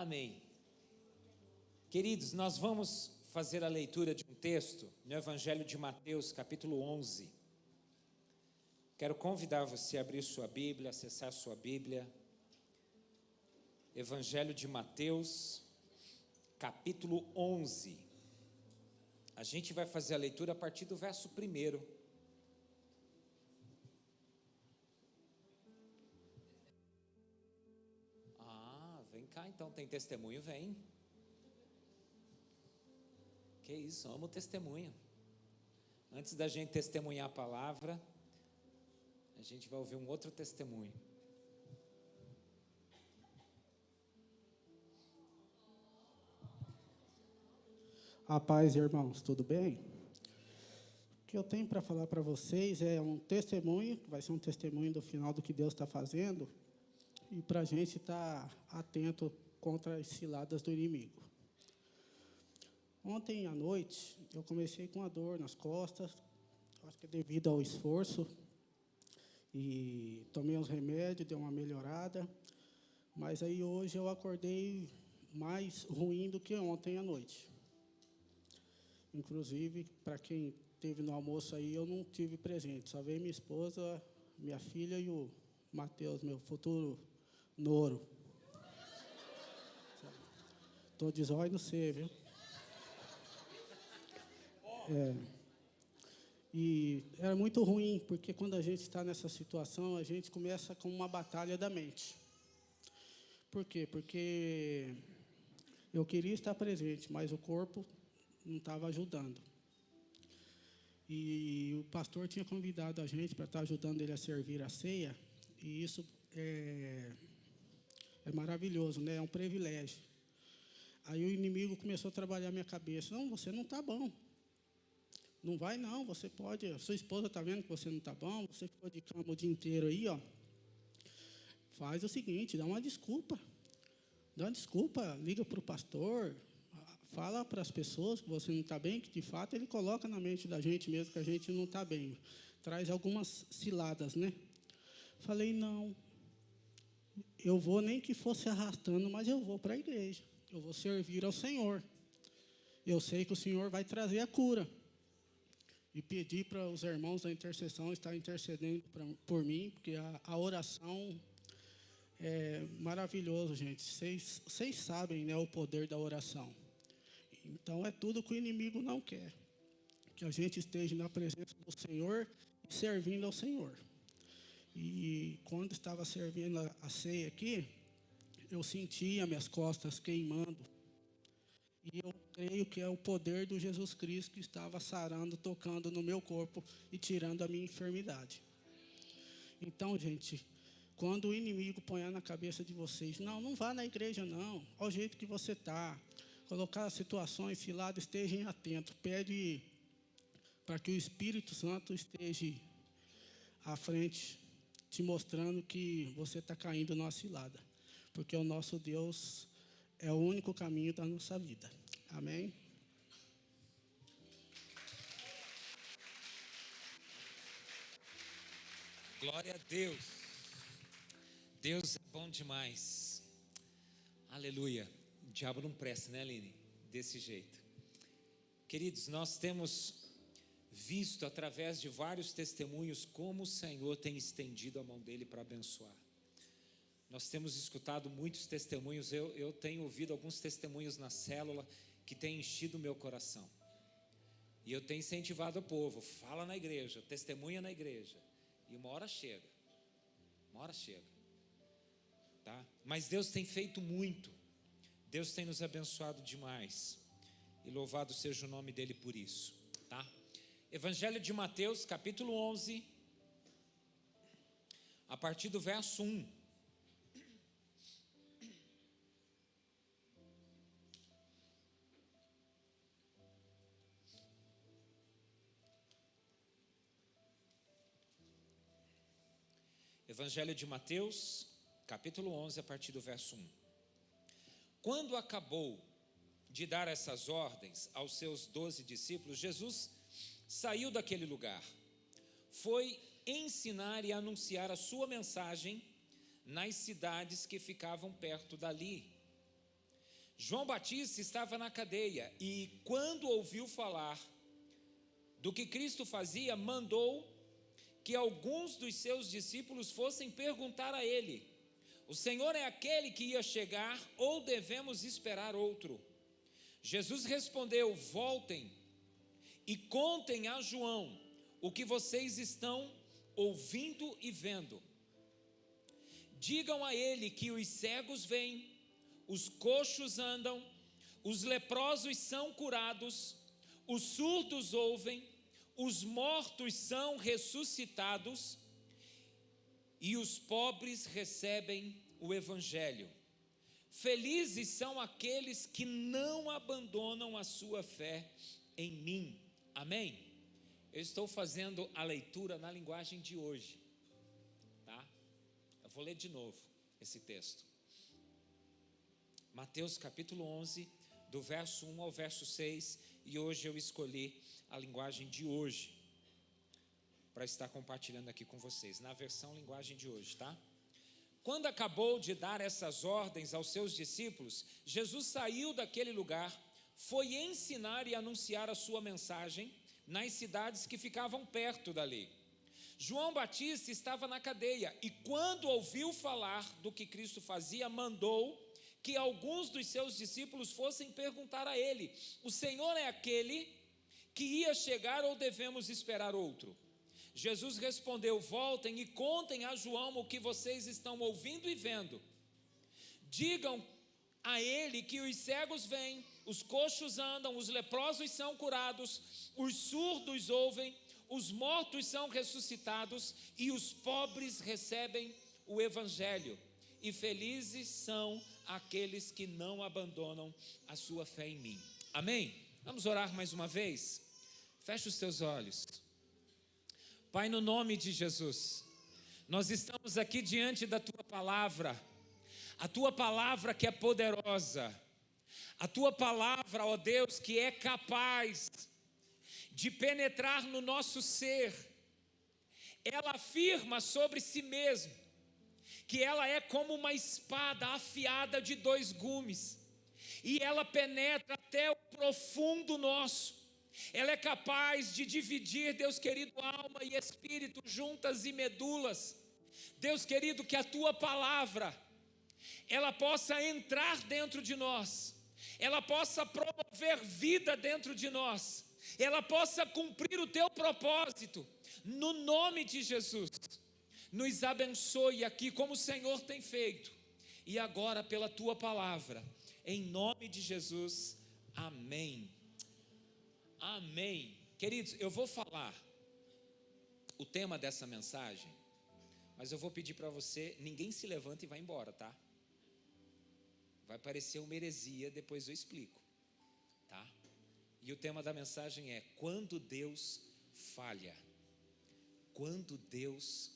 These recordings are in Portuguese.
Amém. Queridos, nós vamos fazer a leitura de um texto no Evangelho de Mateus, capítulo 11. Quero convidar você a abrir sua Bíblia, acessar sua Bíblia. Evangelho de Mateus, capítulo 11. A gente vai fazer a leitura a partir do verso 1. Vem cá então, tem testemunho? Vem. Que isso, amo o testemunho. Antes da gente testemunhar a palavra, a gente vai ouvir um outro testemunho. A paz, irmãos, tudo bem? O que eu tenho para falar para vocês é um testemunho, que vai ser um testemunho do final do que Deus está fazendo, e para a gente estar atento contra as ciladas do inimigo. Ontem à noite, eu comecei com a dor nas costas, acho que é devido ao esforço, e tomei uns remédios, deu uma melhorada, mas aí hoje eu acordei mais ruim do que ontem à noite. Inclusive, para quem esteve no almoço aí, eu não tive presente, só veio minha esposa, minha filha e o Mateus, meu futuro noro. Estou de zóio no C, viu? E era muito ruim, porque quando a gente está nessa situação, a gente começa com uma batalha da mente. Por quê? Porque eu queria estar presente, mas o corpo não estava ajudando. E o pastor tinha convidado a gente para estar ajudando ele a servir a ceia, e isso é maravilhoso, né? É um privilégio. Aí o inimigo começou a trabalhar a minha cabeça. Não, você não está bom. Não vai não, você pode. A sua esposa está vendo que você não está bom, você ficou de cama o dia inteiro aí, ó. Faz o seguinte, dá uma desculpa. Dá uma desculpa, liga para o pastor, fala para as pessoas que você não está bem, que de fato ele coloca na mente da gente mesmo que a gente não está bem. Traz algumas ciladas, né? Falei, não. Eu vou nem que fosse arrastando, mas eu vou para a igreja. Eu vou servir ao Senhor. Eu sei que o Senhor vai trazer a cura. E pedi para os irmãos da intercessão estar intercedendo por mim, porque a oração é maravilhoso, gente. Vocês sabem, né, o poder da oração. Então é tudo que o inimigo não quer. Que a gente esteja na presença do Senhor e servindo ao Senhor. E quando estava servindo a ceia aqui, eu sentia minhas costas queimando. E eu creio que é o poder do Jesus Cristo que estava sarando, tocando no meu corpo e tirando a minha enfermidade. Então, gente, quando o inimigo põe na cabeça de vocês, não vá na igreja não, ao jeito que você está, colocar as situações, ciladas, estejam atentos. Pede para que o Espírito Santo esteja à frente, te mostrando que você está caindo numa cilada. Porque o nosso Deus é o único caminho da nossa vida. Amém? Glória a Deus. Deus é bom demais. Aleluia. O diabo não presta, né, Aline? Desse jeito. Queridos, nós temos visto através de vários testemunhos como o Senhor tem estendido a mão dele para abençoar. Nós temos escutado muitos testemunhos, eu tenho ouvido alguns testemunhos na célula que têm enchido o meu coração. E eu tenho incentivado o povo, fala na igreja, testemunha na igreja. E uma hora chega, tá? Mas Deus tem feito muito, Deus tem nos abençoado demais. E louvado seja o nome dele por isso, tá? Evangelho de Mateus, capítulo 11, a partir do verso 1. Evangelho de Mateus, capítulo 11, a partir do verso 1. Quando acabou de dar essas ordens aos seus 12 discípulos, Jesus saiu daquele lugar, foi ensinar e anunciar a sua mensagem nas cidades que ficavam perto dali. João Batista estava na cadeia e, quando ouviu falar do que Cristo fazia, mandou que alguns dos seus discípulos fossem perguntar a ele: o Senhor é aquele que ia chegar ou devemos esperar outro? Jesus respondeu: voltem e contem a João o que vocês estão ouvindo e vendo. Digam a ele que os cegos veem, os coxos andam, os leprosos são curados, os surdos ouvem, os mortos são ressuscitados e os pobres recebem o evangelho. Felizes são aqueles que não abandonam a sua fé em mim. Amém? Eu estou fazendo a leitura na linguagem de hoje, tá? Eu vou ler de novo esse texto. Mateus capítulo 11, do verso 1 ao verso 6, e hoje eu escolhi a linguagem de hoje, para estar compartilhando aqui com vocês, na versão linguagem de hoje, tá? Quando acabou de dar essas ordens aos seus discípulos, Jesus saiu daquele lugar, foi ensinar e anunciar a sua mensagem nas cidades que ficavam perto dali. João Batista estava na cadeia e, quando ouviu falar do que Cristo fazia, mandou que alguns dos seus discípulos fossem perguntar a ele: o Senhor é aquele que ia chegar ou devemos esperar outro? Jesus respondeu: voltem e contem a João o que vocês estão ouvindo e vendo. Digam a ele que os cegos veem, os coxos andam, os leprosos são curados, os surdos ouvem, os mortos são ressuscitados e os pobres recebem o evangelho. E felizes são aqueles que não abandonam a sua fé em mim. Amém? Vamos orar mais uma vez? Feche os teus olhos. Pai, no nome de Jesus, nós estamos aqui diante da Tua palavra, a Tua palavra que é poderosa, a Tua palavra, ó Deus, que é capaz de penetrar no nosso ser. Ela afirma sobre si mesma que ela é como uma espada afiada de 2 gumes, e ela penetra até o profundo nosso. Ela é capaz de dividir, Deus querido, alma e espírito, juntas e medulas. Deus querido, que a Tua palavra, ela possa entrar dentro de nós, ela possa promover vida dentro de nós, ela possa cumprir o Teu propósito, no nome de Jesus. Nos abençoe aqui como o Senhor tem feito, e agora pela Tua palavra, em nome de Jesus, amém. Amém. Queridos, eu vou falar o tema dessa mensagem, mas eu vou pedir para você, ninguém se levanta e vai embora, tá? Vai parecer uma heresia, depois eu explico, tá? E o tema da mensagem é: quando Deus falha. Quando Deus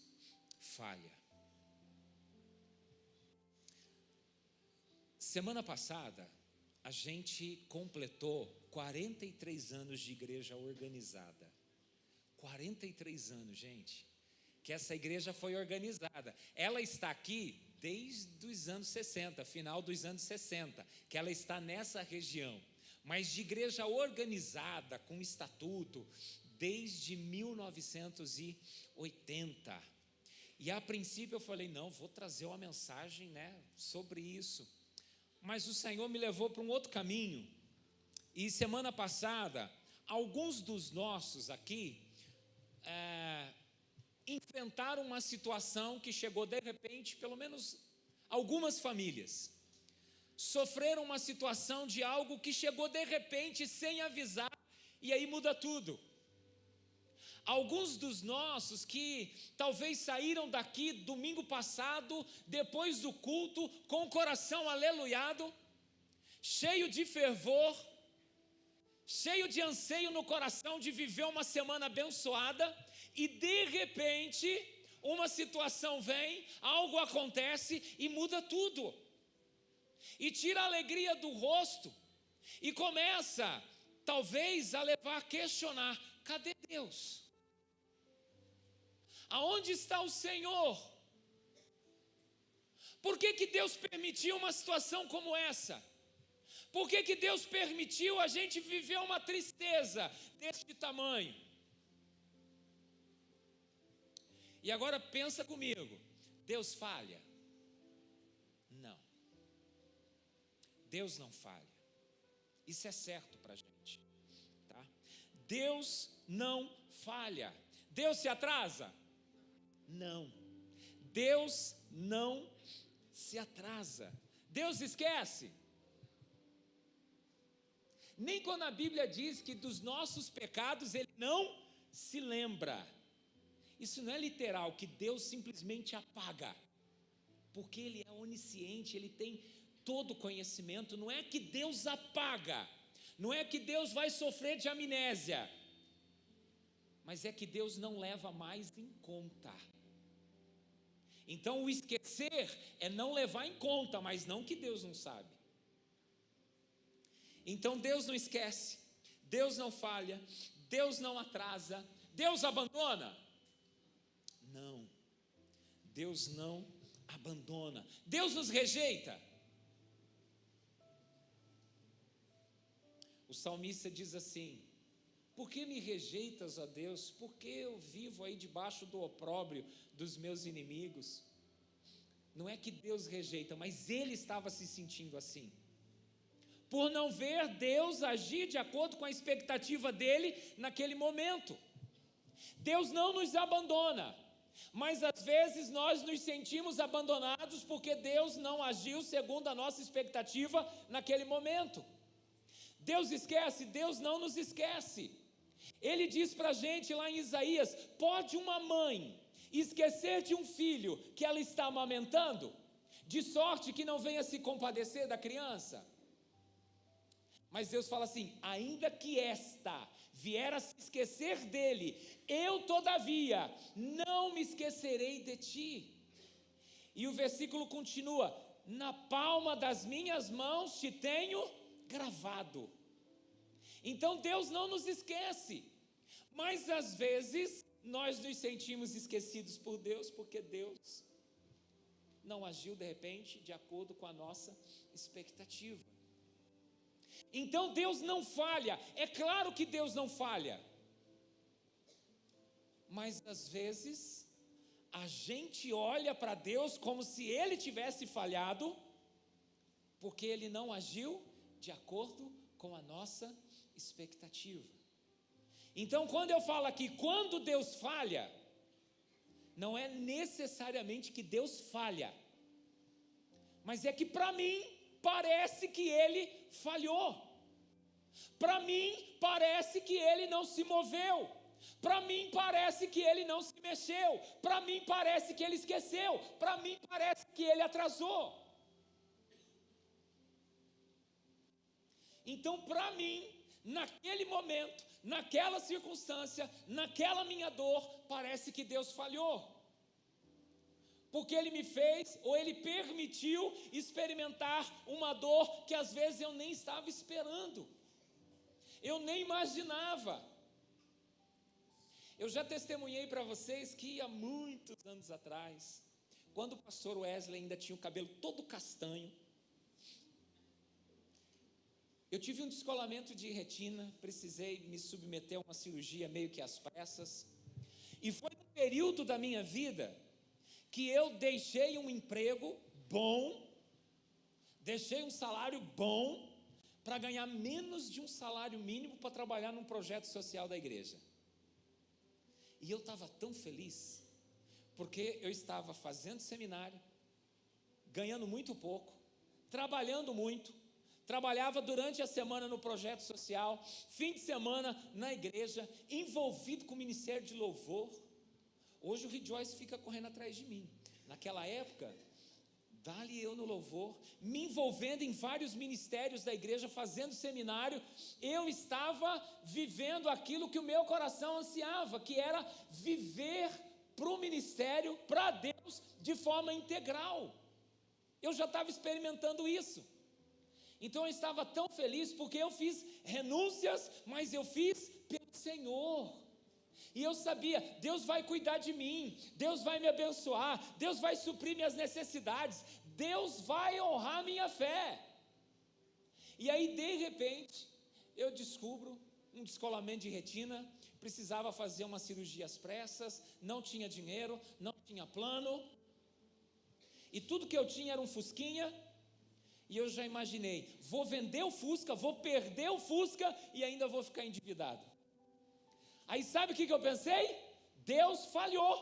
falha. Semana passada, a gente completou 43 anos de igreja organizada. 43 anos, gente, que essa igreja foi organizada. Ela está aqui desde os anos 60, final dos anos 60, que ela está nessa região. Mas de igreja organizada, com estatuto, desde 1980. E a princípio eu falei: não, vou trazer uma mensagem, sobre isso. Mas o Senhor me levou para um outro caminho. E semana passada, alguns dos nossos aqui enfrentaram uma situação que chegou de repente, pelo menos algumas famílias sofreram uma situação de algo que chegou de repente, sem avisar, e aí muda tudo. Alguns dos nossos que talvez saíram daqui domingo passado, depois do culto, com o coração aleluiado, cheio de fervor, cheio de anseio no coração de viver uma semana abençoada, e de repente uma situação vem, algo acontece e muda tudo, e tira a alegria do rosto, e começa talvez a levar a questionar: cadê Deus? Aonde está o Senhor? Por que Deus permitiu uma situação como essa? Por que Deus permitiu a gente viver uma tristeza deste tamanho? E agora pensa comigo, Deus falha? Não. Deus não falha. Isso é certo para a gente, tá? Deus não falha. Deus se atrasa? Não. Deus não se atrasa. Deus esquece? Nem quando a Bíblia diz que dos nossos pecados Ele não se lembra. Isso não é literal, que Deus simplesmente apaga, porque Ele é onisciente, Ele tem todo o conhecimento. Não é que Deus apaga, não é que Deus vai sofrer de amnésia, mas é que Deus não leva mais em conta. Então o esquecer é não levar em conta, mas não que Deus não sabe. Então Deus não esquece, Deus não falha, Deus não atrasa, Deus abandona? Não, Deus não abandona. Deus nos rejeita? O salmista diz assim: por que me rejeitas, ó Deus? Por que eu vivo aí debaixo do opróbrio dos meus inimigos? Não é que Deus rejeita, mas ele estava se sentindo assim, por não ver Deus agir de acordo com a expectativa dele naquele momento. Deus não nos abandona, mas às vezes nós nos sentimos abandonados porque Deus não agiu segundo a nossa expectativa naquele momento. Deus esquece? Deus não nos esquece. Ele diz para a gente lá em Isaías: pode uma mãe esquecer de um filho que ela está amamentando, de sorte que não venha se compadecer da criança? Mas Deus fala assim: ainda que esta vier a se esquecer dele, eu todavia não me esquecerei de ti. E o versículo continua: na palma das minhas mãos te tenho gravado. Então Deus não nos esquece, mas às vezes nós nos sentimos esquecidos por Deus, porque Deus não agiu de repente de acordo com a nossa expectativa. Então Deus não falha, é claro que Deus não falha, mas às vezes a gente olha para Deus como se Ele tivesse falhado, porque Ele não agiu de acordo com a nossa expectativa. Então quando eu falo aqui, quando Deus falha, não é necessariamente que Deus falha, mas é que para mim parece que Ele falhou. Para mim parece que Ele não se moveu. Para mim parece que Ele não se mexeu. Para mim parece que Ele esqueceu. Para mim parece que Ele atrasou. Então para mim, naquele momento, naquela circunstância, naquela minha dor, parece que Deus falhou. Porque Ele me fez, ou Ele permitiu experimentar uma dor que às vezes eu nem estava esperando, eu nem imaginava. Eu já testemunhei para vocês que há muitos anos atrás, quando o pastor Wesley ainda tinha o cabelo todo castanho, eu tive um descolamento de retina, precisei me submeter a uma cirurgia meio que às pressas, e foi um período da minha vida que eu deixei um emprego bom, deixei um salário bom, para ganhar menos de um salário mínimo para trabalhar num projeto social da igreja. E eu estava tão feliz, porque eu estava fazendo seminário, ganhando muito pouco, trabalhando muito, trabalhava durante a semana no projeto social, fim de semana na igreja, envolvido com o ministério de louvor. Hoje o Rejoice fica correndo atrás de mim. Naquela época, dali eu no louvor, me envolvendo em vários ministérios da igreja, fazendo seminário, eu estava vivendo aquilo que o meu coração ansiava, que era viver para o ministério, para Deus, de forma integral. Eu já estava experimentando isso. Então eu estava tão feliz, porque eu fiz renúncias, mas eu fiz pelo Senhor. E eu sabia, Deus vai cuidar de mim, Deus vai me abençoar, Deus vai suprir minhas necessidades, Deus vai honrar minha fé. E aí, de repente, eu descubro um descolamento de retina, precisava fazer uma cirurgia às pressas, não tinha dinheiro, não tinha plano, e tudo que eu tinha era um Fusquinha, e eu já imaginei, vou vender o Fusca, vou perder o Fusca, e ainda vou ficar endividado. Aí sabe o que eu pensei? Deus falhou,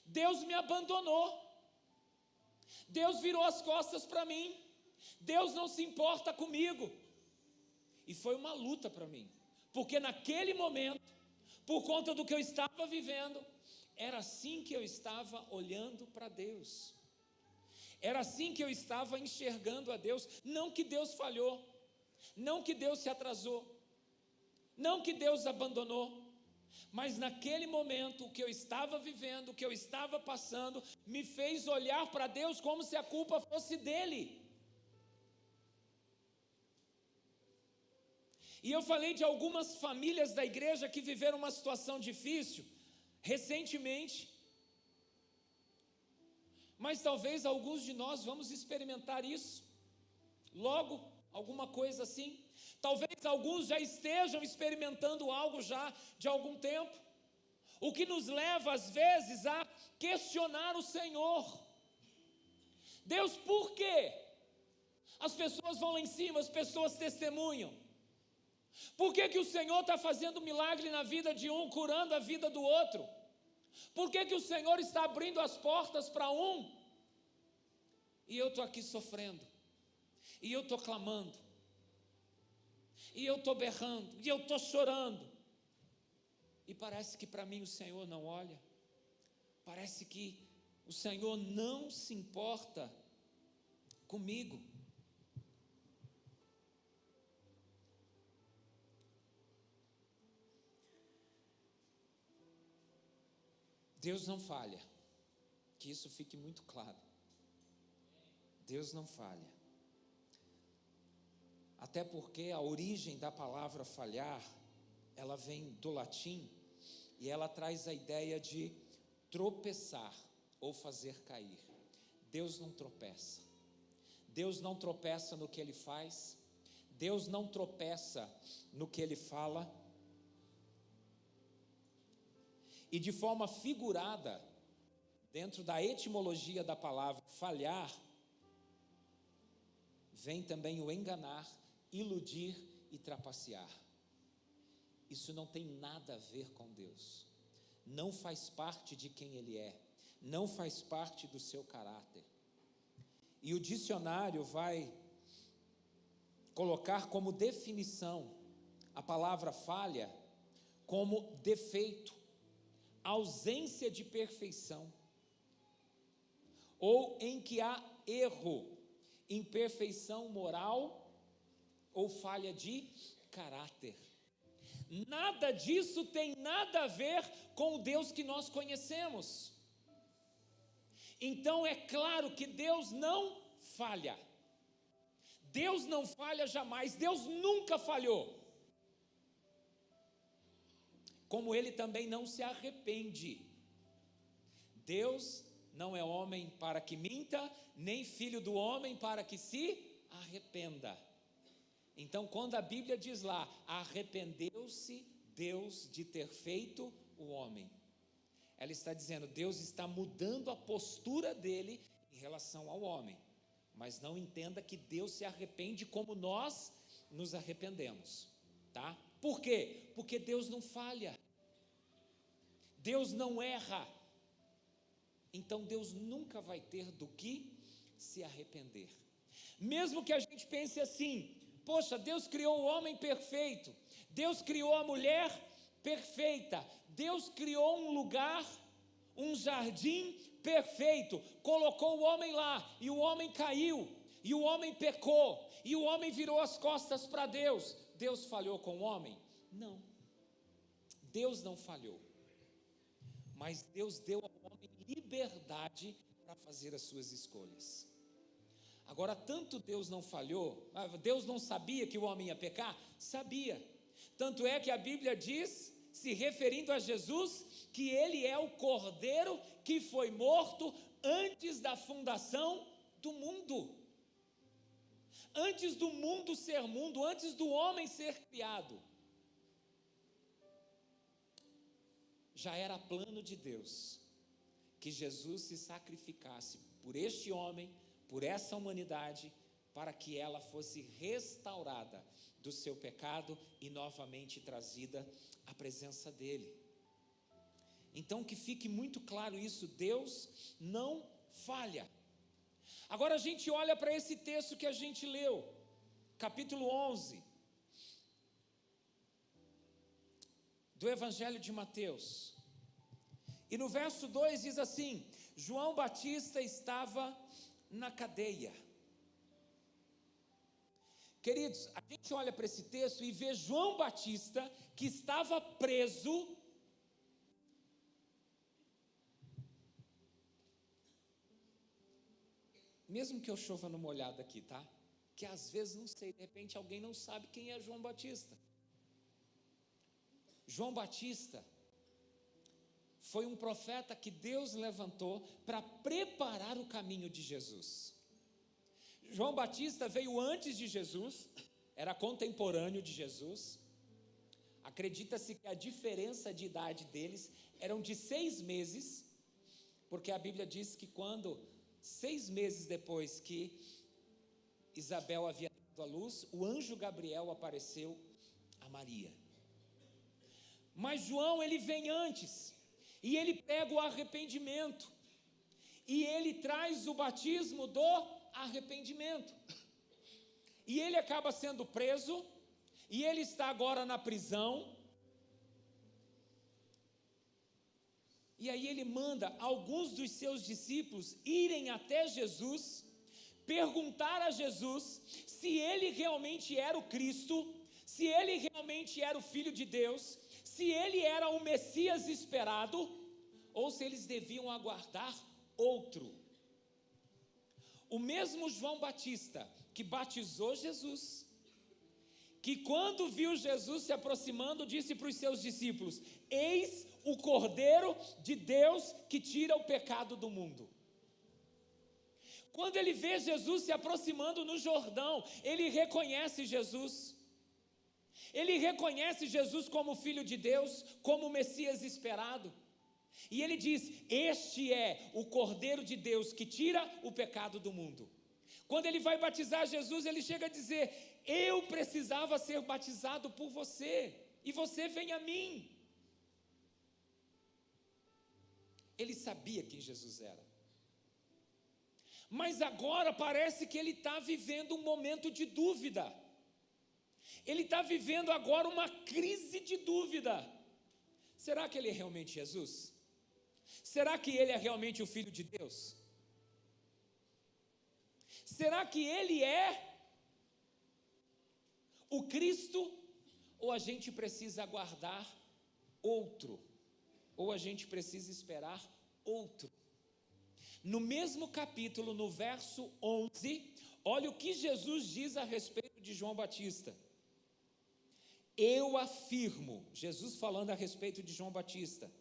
Deus me abandonou, Deus virou as costas para mim, Deus não se importa comigo. E foi uma luta para mim, porque naquele momento, por conta do que eu estava vivendo, era assim que eu estava olhando para Deus, era assim que eu estava enxergando a Deus. Não que Deus falhou, não que Deus se atrasou, não que Deus abandonou, mas naquele momento o que eu estava vivendo, o que eu estava passando, me fez olhar para Deus como se a culpa fosse dele. E eu falei de algumas famílias da igreja que viveram uma situação difícil recentemente, mas talvez alguns de nós vamos experimentar isso logo, alguma coisa assim. Talvez alguns já estejam experimentando algo já de algum tempo, o que nos leva às vezes a questionar o Senhor. Deus, por quê? As pessoas vão lá em cima, as pessoas testemunham. Por que o Senhor está fazendo milagre na vida de um, curando a vida do outro? Por que o Senhor está abrindo as portas para um, e eu estou aqui sofrendo, e eu estou clamando, e eu estou berrando, e eu estou chorando, e parece que para mim o Senhor não olha, parece que o Senhor não se importa comigo. Deus não falha, que isso fique muito claro. Deus não falha. Até porque a origem da palavra falhar, ela vem do latim, e ela traz a ideia de tropeçar ou fazer cair. Deus não tropeça. Deus não tropeça no que Ele faz. Deus não tropeça no que Ele fala. E de forma figurada, dentro da etimologia da palavra falhar, vem também o enganar, iludir e trapacear. Isso não tem nada a ver com Deus, não faz parte de quem Ele é, não faz parte do seu caráter. E o dicionário vai colocar como definição a palavra falha como defeito, ausência de perfeição, ou em que há erro, imperfeição moral ou falha de caráter. Nada disso tem nada a ver com o Deus que nós conhecemos. Então é claro que Deus não falha. Deus não falha jamais, Deus nunca falhou. Como Ele também não se arrepende. Deus não é homem para que minta, nem filho do homem para que se arrependa. Então, quando a Bíblia diz lá, arrependeu-se Deus de ter feito o homem, ela está dizendo, Deus está mudando a postura dele em relação ao homem. Mas não entenda que Deus se arrepende como nós nos arrependemos, tá? Por quê? Porque Deus não falha, Deus não erra, então Deus nunca vai ter do que se arrepender. Mesmo que a gente pense assim, poxa, Deus criou o homem perfeito, Deus criou a mulher perfeita, Deus criou um lugar, um jardim perfeito, colocou o homem lá, e o homem caiu, e o homem pecou, e o homem virou as costas para Deus. Deus falhou com o homem? Não, Deus não falhou, mas Deus deu ao homem liberdade para fazer as suas escolhas. Agora, tanto Deus não falhou, Deus não sabia que o homem ia pecar? Sabia, tanto é que a Bíblia diz, se referindo a Jesus, que Ele é o Cordeiro que foi morto antes da fundação do mundo. Antes do mundo ser mundo, antes do homem ser criado, já era plano de Deus que Jesus se sacrificasse por este homem, por essa humanidade, para que ela fosse restaurada do seu pecado e novamente trazida à presença dele. Então que fique muito claro isso, Deus não falha. Agora a gente olha para esse texto que a gente leu, capítulo 11, do Evangelho de Mateus. E no verso 2 diz assim: João Batista estava na cadeia. Queridos, a gente olha para esse texto e vê João Batista, que estava preso, mesmo que eu chova no molhado aqui, tá? Que às vezes, não sei, de repente alguém não sabe quem é João Batista. João Batista foi um profeta que Deus levantou para preparar o caminho de Jesus. João Batista veio antes de Jesus, era contemporâneo de Jesus. Acredita-se que a diferença de idade deles eram de 6 meses, porque a Bíblia diz que quando 6 meses depois que Isabel havia dado à luz, o anjo Gabriel apareceu a Maria. Mas João, ele vem antes, e ele prega o arrependimento, e ele traz o batismo do arrependimento, e ele acaba sendo preso, e ele está agora na prisão, e aí ele manda alguns dos seus discípulos irem até Jesus, perguntar a Jesus se ele realmente era o Cristo, se ele realmente era o Filho de Deus, se ele era o Messias esperado, ou se eles deviam aguardar outro. O mesmo João Batista que batizou Jesus, que quando viu Jesus se aproximando, disse para os seus discípulos: eis o Cordeiro de Deus que tira o pecado do mundo. Quando ele vê Jesus se aproximando no Jordão, ele reconhece Jesus. Ele reconhece Jesus como Filho de Deus, como o Messias esperado. E ele diz: este é o Cordeiro de Deus que tira o pecado do mundo. Quando ele vai batizar Jesus, ele chega a dizer: eu precisava ser batizado por você, e você vem a mim. Ele sabia quem Jesus era. Mas agora parece que ele está vivendo um momento de dúvida. Ele está vivendo agora uma crise de dúvida. Será que ele é realmente Jesus? Será que ele é realmente o Filho de Deus? Será que ele é o Cristo? Ou a gente precisa aguardar outro? Ou a gente precisa esperar outro? No mesmo capítulo, no verso 11, olha o que Jesus diz a respeito de João Batista. Eu afirmo, Jesus falando a respeito de João Batista,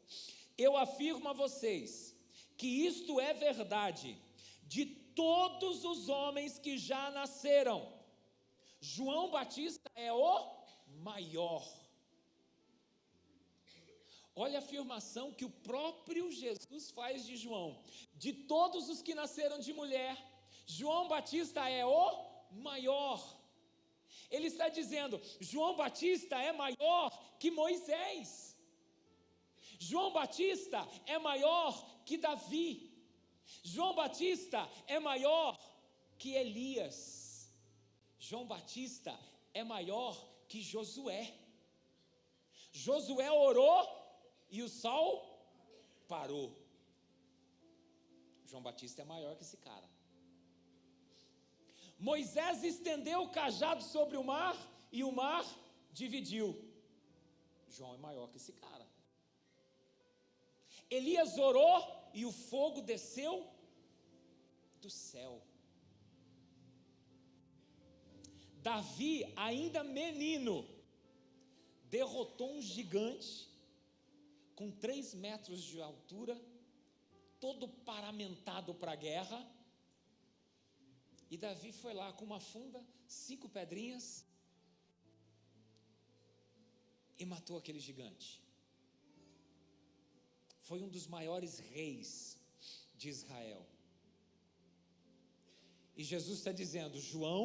eu afirmo a vocês que isto é verdade de todos os homens que já nasceram. João Batista é o maior. Olha a afirmação que o próprio Jesus faz de João. De todos os que nasceram de mulher, João Batista é o maior. Ele está dizendo: João Batista é maior que Moisés. João Batista é maior que Davi. João Batista é maior que Elias. João Batista é maior que Josué. Josué orou e o sol parou. João Batista é maior que esse cara. Moisés estendeu o cajado sobre o mar e o mar dividiu. João é maior que esse cara. Elias orou e o fogo desceu do céu. Davi, ainda menino, derrotou um gigante com 3 metros de altura, todo paramentado para a guerra, E Davi foi lá com uma funda, 5 pedrinhas, e matou aquele gigante. Foi um dos maiores reis de Israel. E Jesus está dizendo: João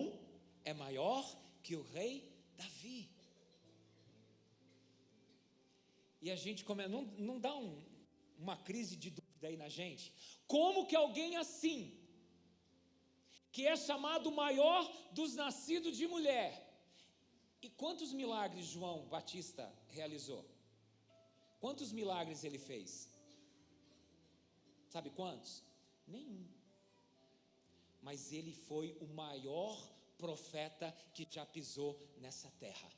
é maior que o rei Davi. E a gente não dá uma crise de dúvida aí na gente? Como que alguém assim, que é chamado maior dos nascidos de mulher, e quantos milagres João Batista realizou? Quantos milagres ele fez? Sabe quantos? Nenhum. Mas ele foi o maior profeta que já pisou nessa terra.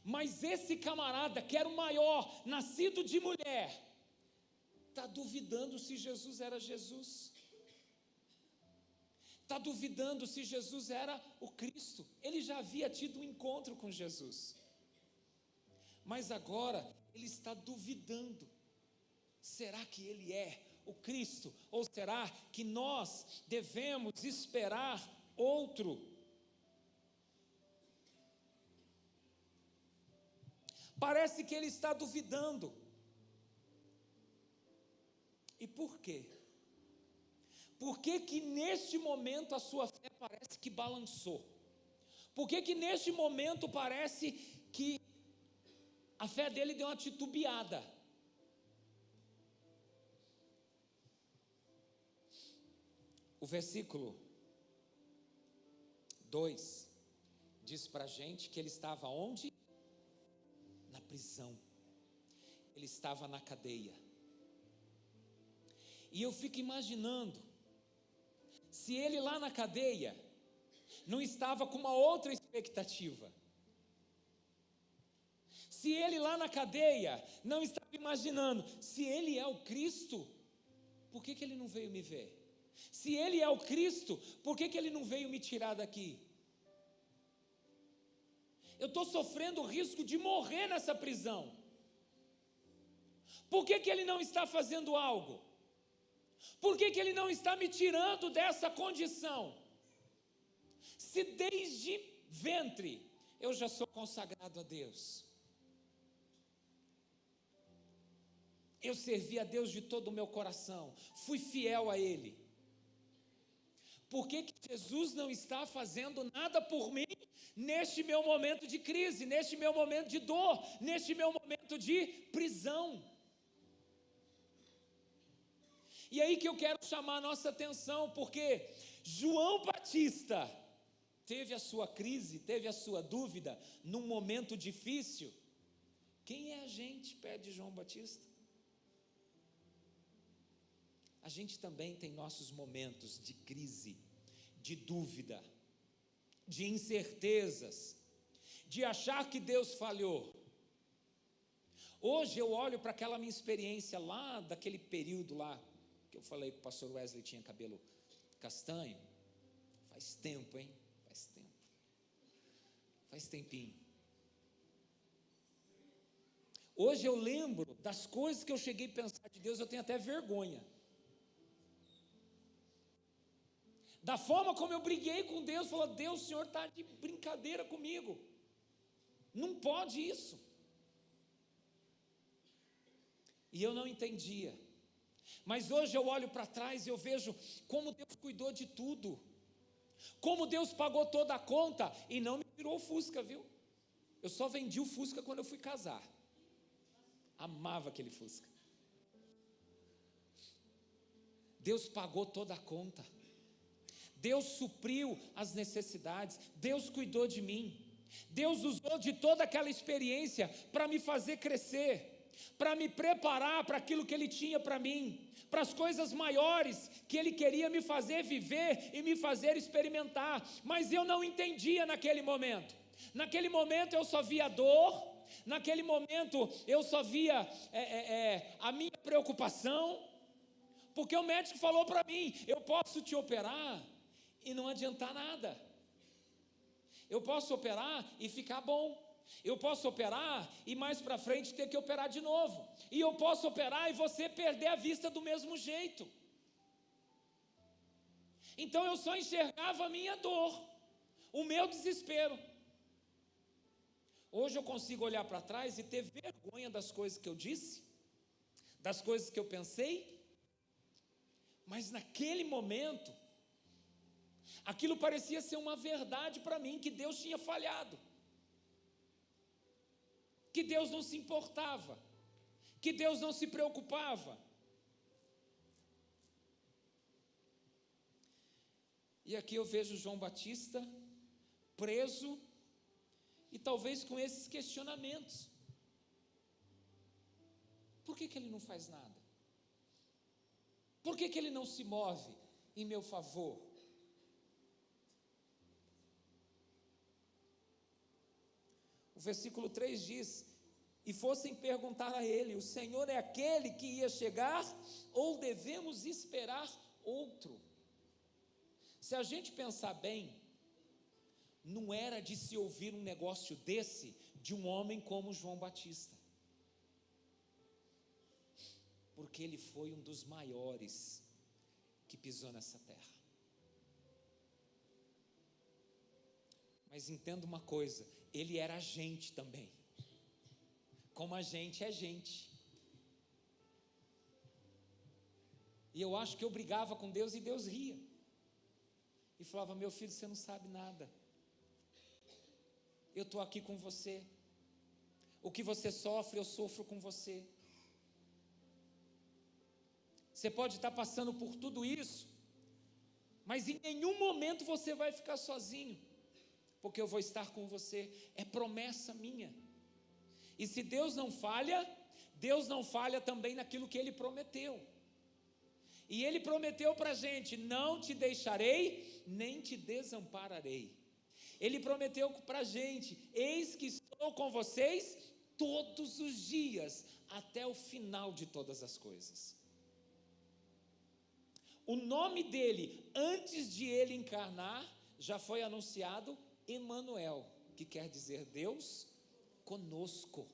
Mas esse camarada, que era o maior, nascido de mulher, está duvidando se Jesus era Jesus. Está duvidando se Jesus era o Cristo. Ele já havia tido um encontro com Jesus. Mas agora ele está duvidando. Será que ele é o Cristo? Ou será que nós devemos esperar outro? Parece que ele está duvidando. E por quê? Por que que neste momento a sua fé parece que balançou? Por que que neste momento parece que a fé dele deu uma titubeada? O versículo 2 diz para a gente que ele estava onde? Na prisão. Ele estava na cadeia. E eu fico imaginando, se ele lá na cadeia não estava com uma outra expectativa, se ele lá na cadeia não estava imaginando, se ele é o Cristo, por que que ele não veio me ver? Se ele é o Cristo, por que que ele não veio me tirar daqui? Eu estou sofrendo o risco de morrer nessa prisão. Por que que ele não está fazendo algo? Por que que ele não está me tirando dessa condição? Se desde ventre eu já sou consagrado a Deus, eu servi a Deus de todo o meu coração, fui fiel a Ele. Por que que Jesus não está fazendo nada por mim neste meu momento de crise, neste meu momento de dor, neste meu momento de prisão? E aí que eu quero chamar a nossa atenção, porque João Batista teve a sua crise, teve a sua dúvida num momento difícil. Quem é a gente perto de João Batista? A gente também tem nossos momentos de crise, de dúvida, de incertezas, de achar que Deus falhou. Hoje eu olho para aquela minha experiência lá, daquele período lá, que eu falei que o pastor Wesley tinha cabelo castanho. Faz tempo, hein? Faz tempo. Faz tempinho. Hoje eu lembro das coisas que eu cheguei a pensar de Deus, eu tenho até vergonha. Da forma como eu briguei com Deus, falou: Deus, o Senhor está de brincadeira comigo. Não pode isso. E eu não entendia. Mas hoje eu olho para trás e eu vejo como Deus cuidou de tudo. Como Deus pagou toda a conta e não me tirou o Fusca, viu? Eu só vendi o Fusca quando eu fui casar. Amava aquele Fusca. Deus pagou toda a conta. Deus supriu as necessidades, Deus cuidou de mim, Deus usou de toda aquela experiência para me fazer crescer, para me preparar para aquilo que Ele tinha para mim, para as coisas maiores que Ele queria me fazer viver e me fazer experimentar, mas eu não entendia naquele momento. Naquele momento eu só via dor, naquele momento eu só via a minha preocupação, porque o médico falou para mim: eu posso te operar e não adiantar nada. Eu posso operar e ficar bom. Eu posso operar e mais para frente ter que operar de novo. E eu posso operar e você perder a vista do mesmo jeito. Então eu só enxergava a minha dor, o meu desespero. Hoje eu consigo olhar para trás e ter vergonha das coisas que eu disse, das coisas que eu pensei, mas naquele momento, aquilo parecia ser uma verdade para mim, que Deus tinha falhado, que Deus não se importava, que Deus não se preocupava. E aqui eu vejo João Batista preso e talvez com esses questionamentos. Por que ele não faz nada? Por que ele não se move em meu favor? O versículo 3 diz: e fossem perguntar a ele: o Senhor é aquele que ia chegar, ou devemos esperar outro? Se a gente pensar bem, não era de se ouvir um negócio desse de um homem como João Batista, porque ele foi um dos maiores que pisou nessa terra. Mas entenda uma coisa, ele era gente também, como a gente é gente. E eu acho que eu brigava com Deus e Deus ria e falava: meu filho, você não sabe nada, eu estou aqui com você, o que você sofre, eu sofro com você. Você pode estar passando por tudo isso, mas em nenhum momento você vai ficar sozinho, porque eu vou estar com você, é promessa minha. E se Deus não falha também naquilo que Ele prometeu. E Ele prometeu para a gente: não te deixarei, nem te desampararei. Ele prometeu para a gente: eis que estou com vocês todos os dias, até o final de todas as coisas. O nome dele, antes de ele encarnar, já foi anunciado Emanuel, que quer dizer Deus conosco,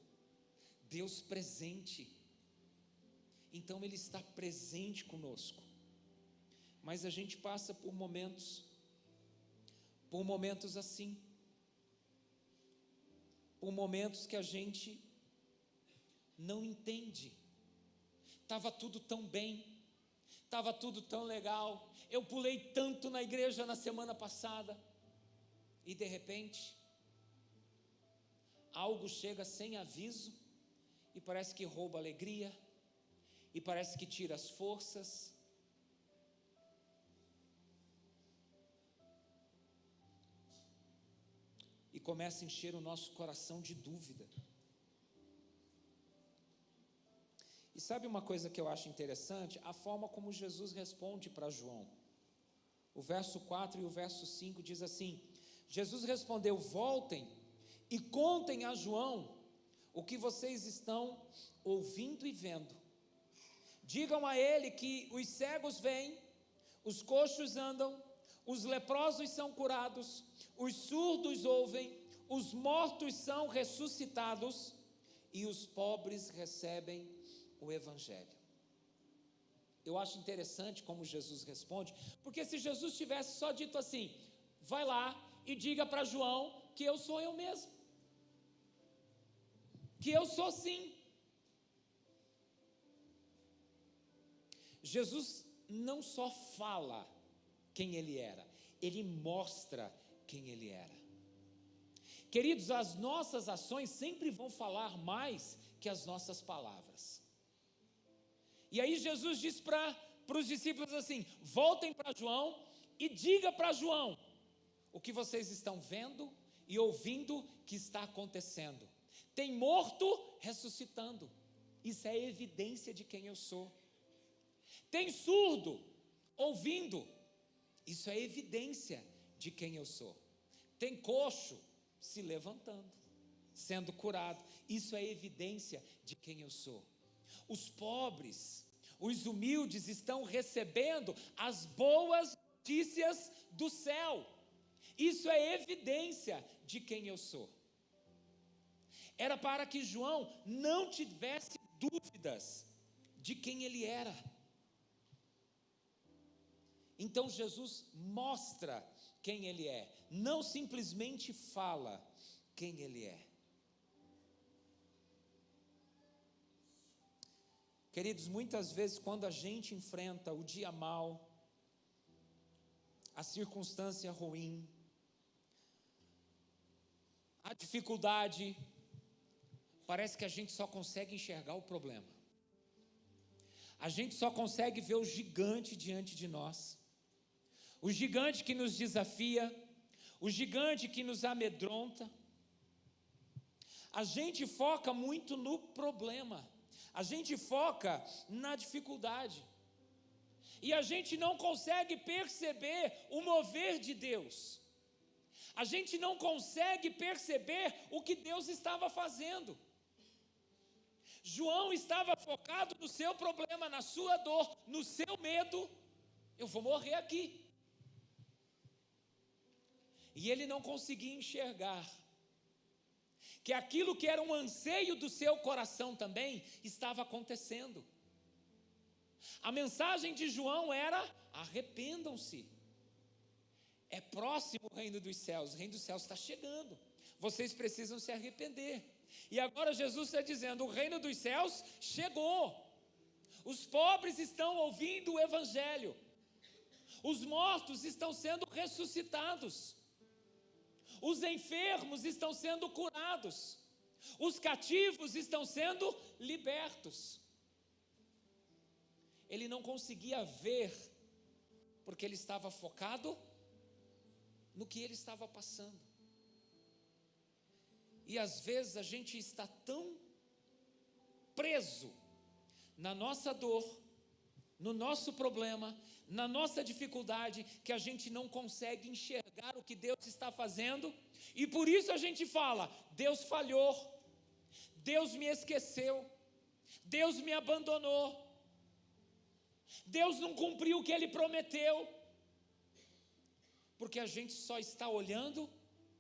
Deus presente. Então ele está presente conosco. Mas a gente passa por momentos assim, por momentos que a gente não entende. Estava tudo tão bem, estava tudo tão legal, eu pulei tanto na igreja na semana passada, e de repente algo chega sem aviso e parece que rouba a alegria, e parece que tira as forças. E começa a encher o nosso coração de dúvida. E sabe uma coisa que eu acho interessante? A forma como Jesus responde para João. O verso 4 e o verso 5 diz assim: Jesus respondeu: voltem e contem a João o que vocês estão ouvindo e vendo. Digam a ele que os cegos veem, os coxos andam, os leprosos são curados, os surdos ouvem, os mortos são ressuscitados e os pobres recebem o Evangelho. Eu acho interessante como Jesus responde, porque se Jesus tivesse só dito assim: vai lá e diga para João que eu sou eu mesmo, que eu sou sim. Jesus não só fala quem ele era, ele mostra quem ele era. Queridos, as nossas ações sempre vão falar mais que as nossas palavras. E aí Jesus diz para os discípulos assim: voltem para João e diga para João o que vocês estão vendo e ouvindo que está acontecendo. Tem morto ressuscitando, isso é evidência de quem eu sou. Tem surdo ouvindo, isso é evidência de quem eu sou. Tem coxo se levantando, sendo curado, isso é evidência de quem eu sou. Os pobres, os humildes estão recebendo as boas notícias do céu, isso é evidência de quem eu sou. Era para que João não tivesse dúvidas de quem ele era. Então Jesus mostra quem Ele é, não simplesmente fala quem Ele é. Queridos, muitas vezes quando a gente enfrenta o dia mau, a circunstância ruim, a dificuldade, parece que a gente só consegue enxergar o problema. A gente só consegue ver o gigante diante de nós. O gigante que nos desafia, o gigante que nos amedronta. A gente foca muito no problema. A gente foca na dificuldade. E a gente não consegue perceber o mover de Deus. A gente não consegue perceber o que Deus estava fazendo. João estava focado no seu problema, na sua dor, no seu medo. Eu vou morrer aqui. E ele não conseguia enxergar que aquilo que era um anseio do seu coração também estava acontecendo. A mensagem de João era: arrependam-se. É próximo o reino dos céus está chegando. Vocês precisam se arrepender. E agora Jesus está dizendo: o reino dos céus chegou. Os pobres estão ouvindo o evangelho. Os mortos estão sendo ressuscitados. Os enfermos estão sendo curados. Os cativos estão sendo libertos. Ele não conseguia ver, porque ele estava focado no que ele estava passando. E às vezes a gente está tão preso na nossa dor, no nosso problema, na nossa dificuldade, que a gente não consegue enxergar o que Deus está fazendo, e por isso a gente fala: Deus falhou, Deus me esqueceu, Deus me abandonou, Deus não cumpriu o que Ele prometeu, porque a gente só está olhando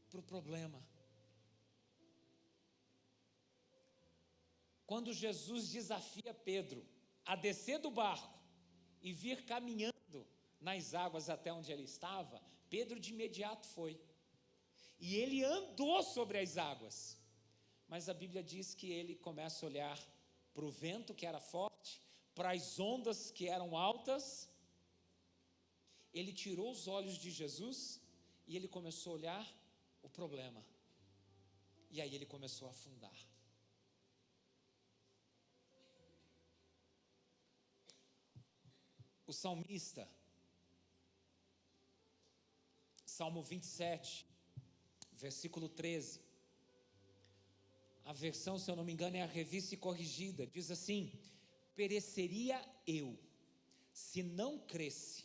para o problema. Quando Jesus desafia Pedro a descer do barco e vir caminhando nas águas até onde ele estava, Pedro de imediato foi. E ele andou sobre as águas. Mas a Bíblia diz que ele começa a olhar para o vento que era forte, para as ondas que eram altas. Ele tirou os olhos de Jesus e ele começou a olhar o problema. E aí ele começou a afundar. O salmista, Salmo 27, versículo 13, a versão, se eu não me engano, é a Revista e Corrigida, diz assim: pereceria eu, se não cresse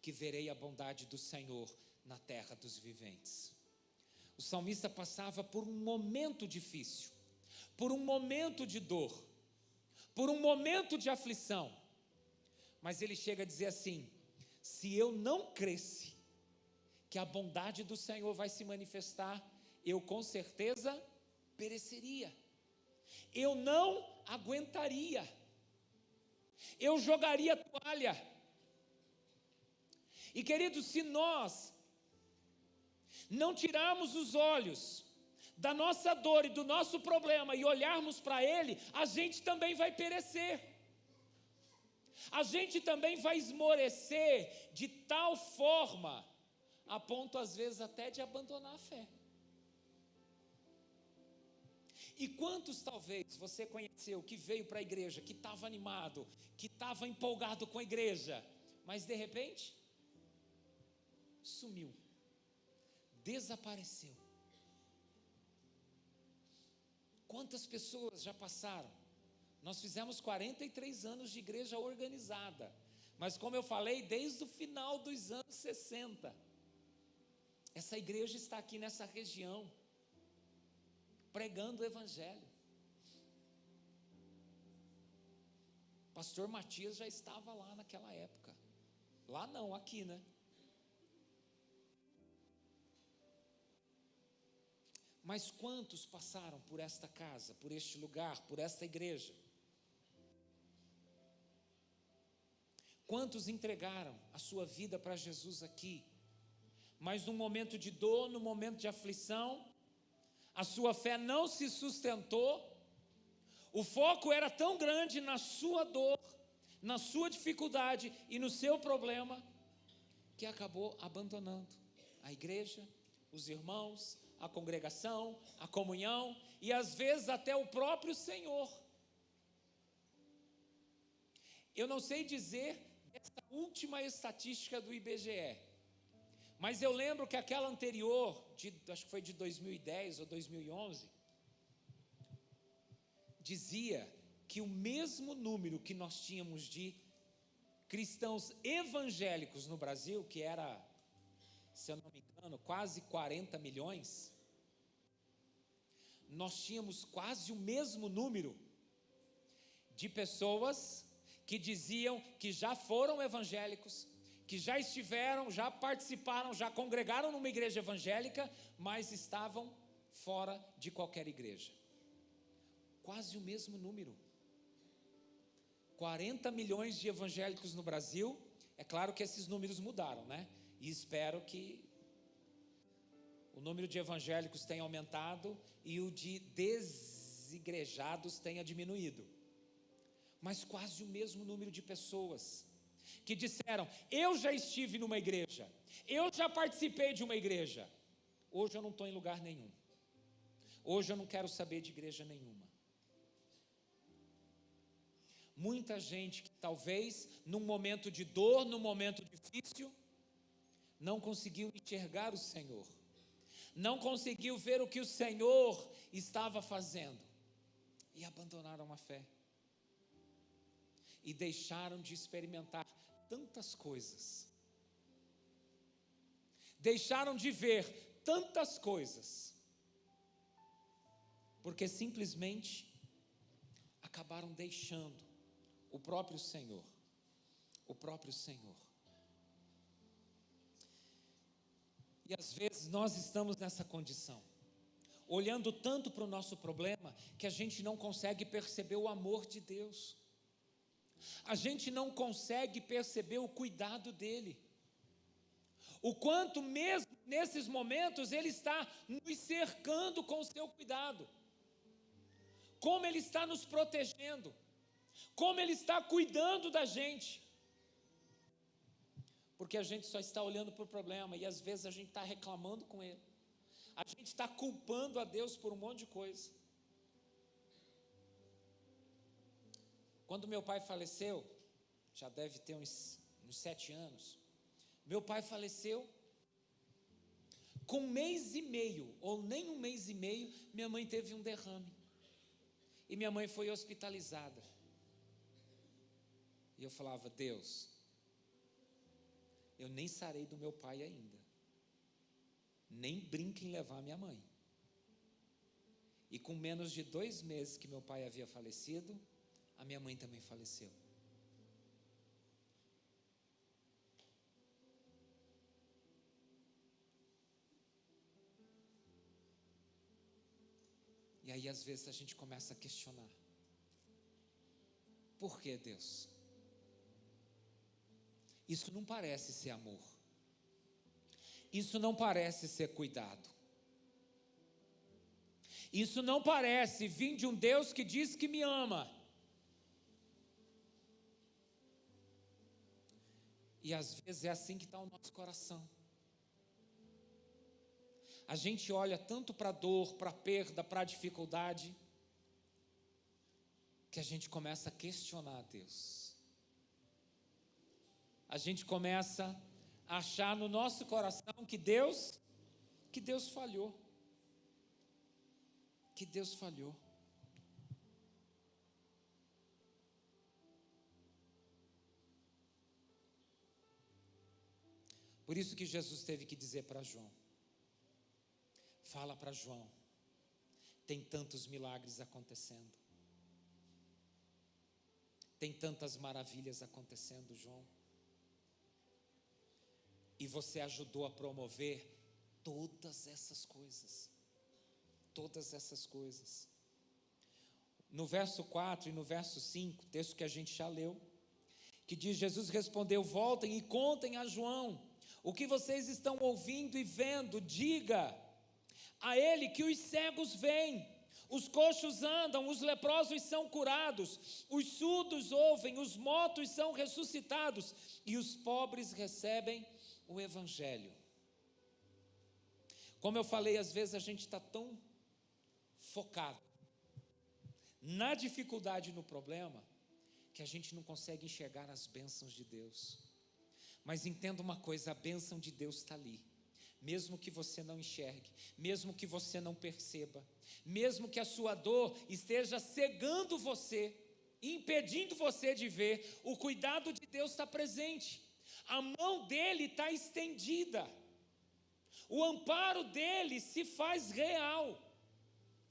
que verei a bondade do Senhor na terra dos viventes. O salmista passava por um momento difícil, por um momento de dor, por um momento de aflição, mas ele chega a dizer assim: se eu não cresse que a bondade do Senhor vai se manifestar, eu com certeza pereceria, eu não aguentaria, eu jogaria a toalha. E queridos, se nós não tirarmos os olhos da nossa dor e do nosso problema e olharmos para ele, a gente também vai perecer. A gente também vai esmorecer de tal forma, a ponto às vezes até de abandonar a fé. E quantos talvez você conheceu que veio para a igreja, que estava animado, que estava empolgado com a igreja, mas de repente sumiu, desapareceu. Quantas pessoas já passaram? Nós fizemos 43 anos de igreja organizada, mas como eu falei, desde o final dos anos 60, essa igreja está aqui nessa região, pregando o evangelho. Pastor Matias já estava lá naquela época, lá não, aqui, né? Mas quantos passaram por esta casa, por este lugar, por esta igreja? Quantos entregaram a sua vida para Jesus aqui? Mas no momento de dor, no momento de aflição, a sua fé não se sustentou. O foco era tão grande na sua dor, na sua dificuldade e no seu problema, que acabou abandonando a igreja, os irmãos, a congregação, a comunhão e às vezes até o próprio Senhor. Eu não sei dizer essa última estatística do IBGE, mas eu lembro que aquela anterior, acho que foi de 2010 ou 2011, dizia que o mesmo número que nós tínhamos de cristãos evangélicos no Brasil, que era, se eu não me engano, quase 40 milhões, nós tínhamos quase o mesmo número de pessoas que diziam que já foram evangélicos, que já estiveram, já participaram, já congregaram numa igreja evangélica, mas estavam fora de qualquer igreja. Quase o mesmo número. 40 milhões de evangélicos no Brasil. É claro que esses números mudaram, né? E espero que o número de evangélicos tenha aumentado e o de desigrejados tenha diminuído. Mas quase o mesmo número de pessoas que disseram: eu já estive numa igreja, eu já participei de uma igreja, hoje eu não estou em lugar nenhum, hoje eu não quero saber de igreja nenhuma. Muita gente que talvez num momento de dor, num momento difícil, não conseguiu enxergar o Senhor, não conseguiu ver o que o Senhor estava fazendo e abandonaram a fé. E deixaram de experimentar tantas coisas, deixaram de ver tantas coisas, porque simplesmente acabaram deixando o próprio Senhor, o próprio Senhor. E às vezes nós estamos nessa condição, olhando tanto para o nosso problema, que a gente não consegue perceber o amor de Deus. A gente não consegue perceber o cuidado dEle, o quanto mesmo nesses momentos Ele está nos cercando com o seu cuidado, como Ele está nos protegendo, como Ele está cuidando da gente, porque a gente só está olhando para o problema e às vezes a gente está reclamando com Ele, a gente está culpando a Deus por um monte de coisa. Quando meu pai faleceu, já deve ter uns 7 anos, meu pai faleceu, com 1 mês e meio, ou nem 1 mês e meio, minha mãe teve um derrame, e minha mãe foi hospitalizada, e eu falava: Deus, eu nem sarei do meu pai ainda, nem brinque em levar minha mãe. E com menos de 2 meses que meu pai havia falecido, a minha mãe também faleceu. E aí às vezes a gente começa a questionar: por que, Deus? Isso não parece ser amor, isso não parece ser cuidado, isso não parece vir de um Deus que diz que me ama. E às vezes é assim que está o nosso coração. A gente olha tanto para a dor, para a perda, para a dificuldade, que a gente começa a questionar a Deus. A gente começa a achar no nosso coração que Deus falhou. Que Deus falhou. Por isso que Jesus teve que dizer para João: fala para João, tem tantos milagres acontecendo, tem tantas maravilhas acontecendo, João, e você ajudou a promover todas essas coisas, todas essas coisas. No verso 4 e no verso 5, texto que a gente já leu, que diz: Jesus respondeu: voltem e contem a João o que vocês estão ouvindo e vendo. Diga a ele que os cegos veem, os coxos andam, os leprosos são curados, os surdos ouvem, os mortos são ressuscitados e os pobres recebem o evangelho. Como eu falei, às vezes a gente está tão focado na dificuldade, no problema, que a gente não consegue enxergar as bênçãos de Deus. Mas entenda uma coisa: a bênção de Deus está ali, mesmo que você não enxergue, mesmo que você não perceba, mesmo que a sua dor esteja cegando você, impedindo você de ver, o cuidado de Deus está presente, a mão dele está estendida, o amparo dele se faz real.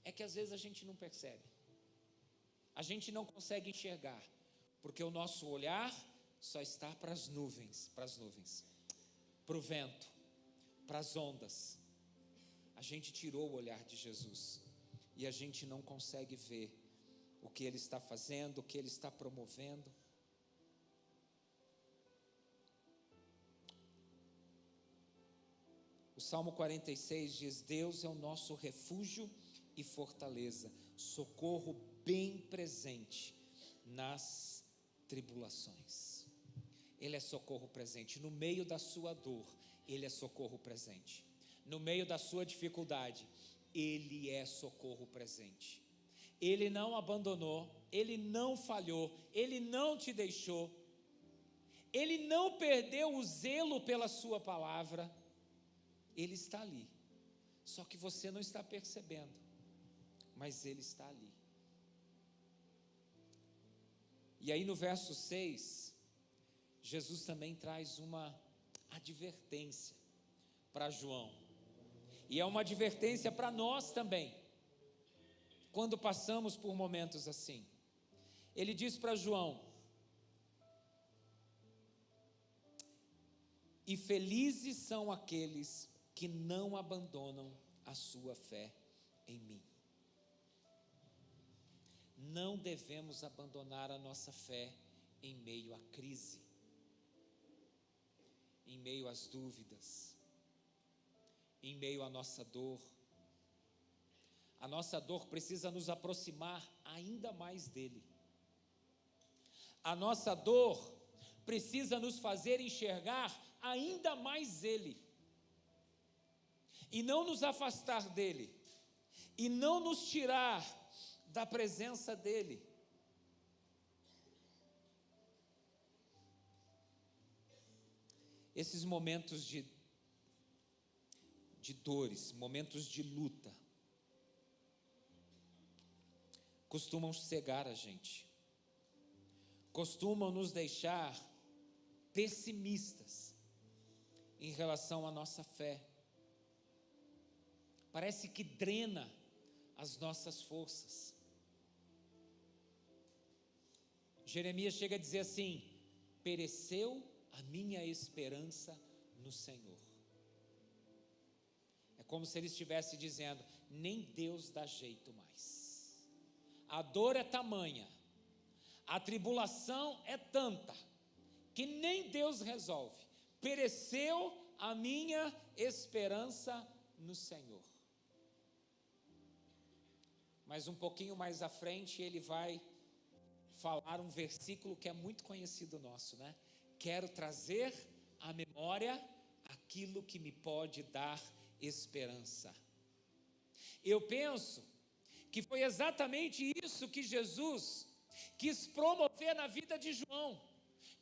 É que às vezes a gente não percebe, a gente não consegue enxergar, porque o nosso olhar só está para as nuvens, para o vento, para as ondas. A gente tirou o olhar de Jesus e a gente não consegue ver o que Ele está fazendo, o que Ele está promovendo. O Salmo 46 diz: Deus é o nosso refúgio e fortaleza, socorro bem presente nas tribulações. Ele é socorro presente no meio da sua dor. Ele é socorro presente no meio da sua dificuldade. Ele é socorro presente. Ele não abandonou, Ele não falhou, Ele não te deixou, Ele não perdeu o zelo pela sua palavra. Ele está ali, só que você não está percebendo, mas Ele está ali. E aí no verso 6, Jesus também traz uma advertência para João, e é uma advertência para nós também, quando passamos por momentos assim. Ele diz para João: e felizes são aqueles que não abandonam a sua fé em mim. Não devemos abandonar a nossa fé em meio à crise, em meio às dúvidas, em meio à nossa dor. A nossa dor precisa nos aproximar ainda mais dele. A nossa dor precisa nos fazer enxergar ainda mais ele, e não nos afastar dele, e não nos tirar da presença dele. Esses momentos de dores, momentos de luta, costumam cegar a gente, costumam nos deixar pessimistas em relação à nossa fé. Parece que drena as nossas forças. Jeremias chega a dizer assim: pereceu a minha esperança no Senhor. É como se ele estivesse dizendo: nem Deus dá jeito mais. A dor é tamanha, a tribulação é tanta, que nem Deus resolve. Pereceu a minha esperança no Senhor. Mas um pouquinho mais à frente ele vai falar um versículo que é muito conhecido nosso, né? Quero trazer à memória aquilo que me pode dar esperança. Eu penso que foi exatamente isso que Jesus quis promover na vida de João,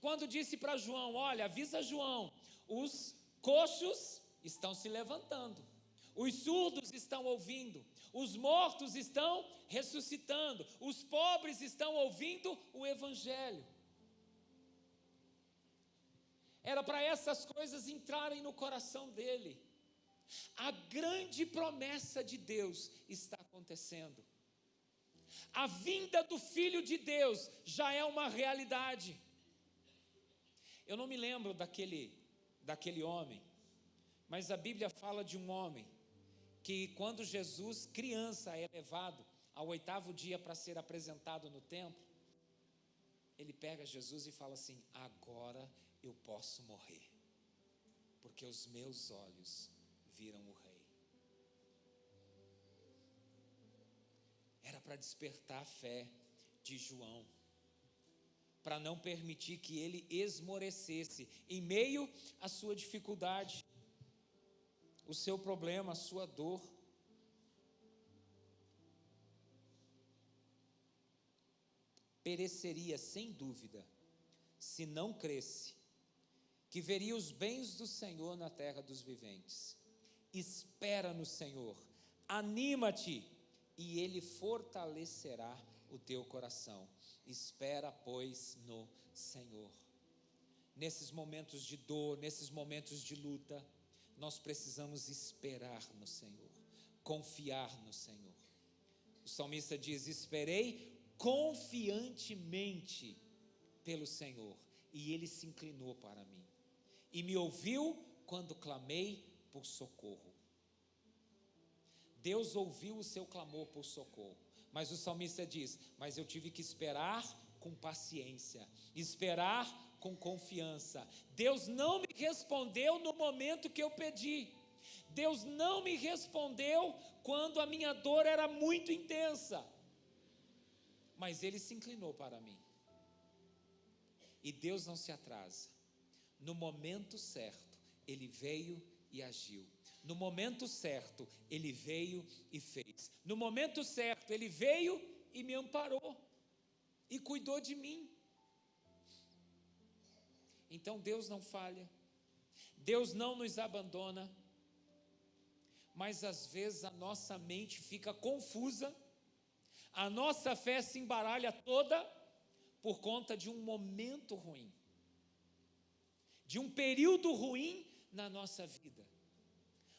quando disse para João: olha, avisa João, os coxos estão se levantando, os surdos estão ouvindo, os mortos estão ressuscitando, os pobres estão ouvindo o evangelho. Era para essas coisas entrarem no coração dele. A grande promessa de Deus está acontecendo. A vinda do Filho de Deus já é uma realidade. Eu não me lembro daquele homem, mas a Bíblia fala de um homem que, quando Jesus, criança, é levado ao 8º dia para ser apresentado no templo, ele pega Jesus e fala assim: agora eu posso morrer, porque os meus olhos viram o Rei. Era para despertar a fé de João, para não permitir que ele esmorecesse em meio à sua dificuldade, o seu problema, a sua dor. Pereceria sem dúvida, se não cresce, que veria os bens do Senhor na terra dos viventes. Espera no Senhor, anima-te, e Ele fortalecerá o teu coração. Espera, pois, no Senhor. Nesses momentos de dor, nesses momentos de luta, nós precisamos esperar no Senhor, confiar no Senhor. O salmista diz: esperei confiantemente pelo Senhor, e Ele se inclinou para mim, e me ouviu quando clamei por socorro. Deus ouviu o seu clamor por socorro, mas o salmista diz: mas eu tive que esperar com paciência, esperar com confiança. Deus não me respondeu no momento que eu pedi, Deus não me respondeu quando a minha dor era muito intensa, mas Ele se inclinou para mim. E Deus não se atrasa, no momento certo Ele veio e agiu, no momento certo Ele veio e fez, no momento certo Ele veio e me amparou e cuidou de mim. Então Deus não falha, Deus não nos abandona, mas às vezes a nossa mente fica confusa, a nossa fé se embaralha toda por conta de um momento ruim, de um período ruim na nossa vida.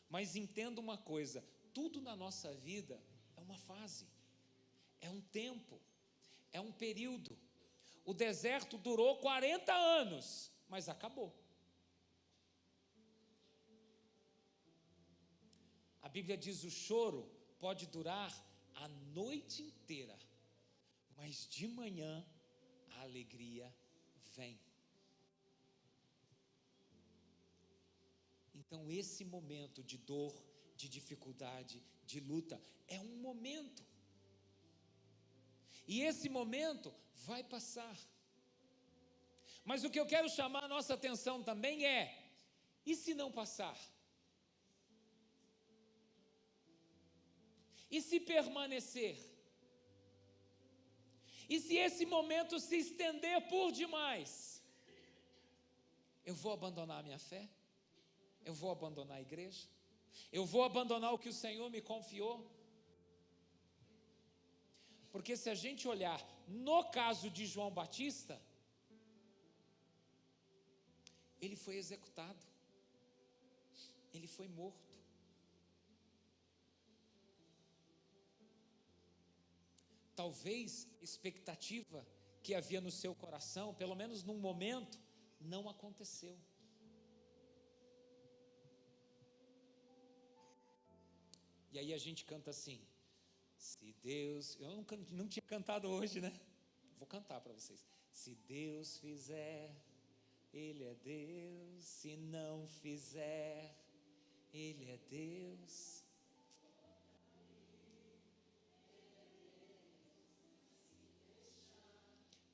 Mas entenda uma coisa: tudo na nossa vida é uma fase, é um tempo, é um período. O deserto durou 40 anos, mas acabou. A Bíblia diz: o choro pode durar a noite inteira, mas de manhã a alegria vem. Então esse momento de dor, de dificuldade, de luta, é um momento, e esse momento vai passar. Mas o que eu quero chamar a nossa atenção também é: e se não passar? E se permanecer? E se esse momento se estender por demais? Eu vou abandonar a minha fé? Eu vou abandonar a igreja? Eu vou abandonar o que o Senhor me confiou? Porque se a gente olhar no caso de João Batista, ele foi executado, ele foi morto. Talvez a expectativa que havia no seu coração, pelo menos num momento, não aconteceu. E aí a gente canta assim: se Deus... Eu não tinha cantado hoje, né? Vou cantar para vocês. Se Deus fizer, Ele é Deus. Se não fizer, Ele é Deus.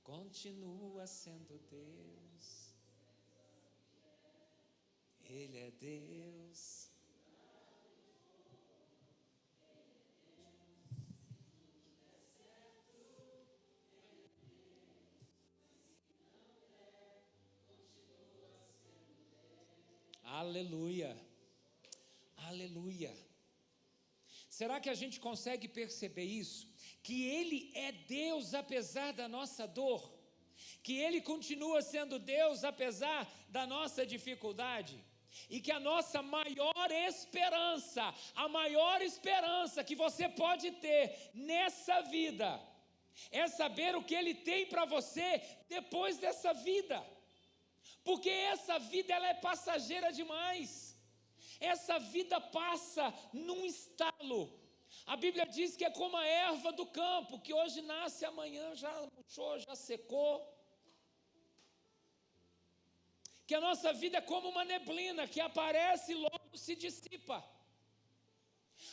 Continua sendo Deus. Ele é Deus. Aleluia, aleluia. Será que a gente consegue perceber isso? Que Ele é Deus apesar da nossa dor, que Ele continua sendo Deus apesar da nossa dificuldade, e que a nossa maior esperança, a maior esperança que você pode ter nessa vida, é saber o que Ele tem para você depois dessa vida. Porque essa vida ela é passageira demais, essa vida passa num estalo. A Bíblia diz que é como a erva do campo, que hoje nasce, amanhã já murchou, já secou. que a nossa vida é como uma neblina que aparece e logo se dissipa.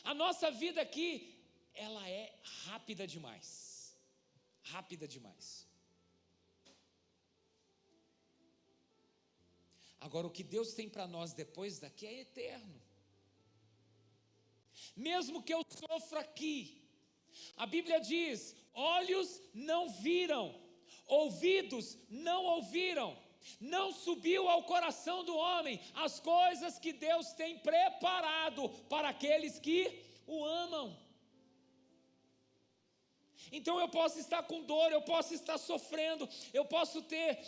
A nossa vida aqui, ela é rápida demais. Rápida demais. Agora, o que Deus tem para nós depois daqui é eterno. Mesmo que eu sofra aqui, a Bíblia diz: olhos não viram, ouvidos não ouviram, não subiu ao coração do homem as coisas que Deus tem preparado para aqueles que o amam. Então eu posso estar com dor, eu posso estar sofrendo, eu posso ter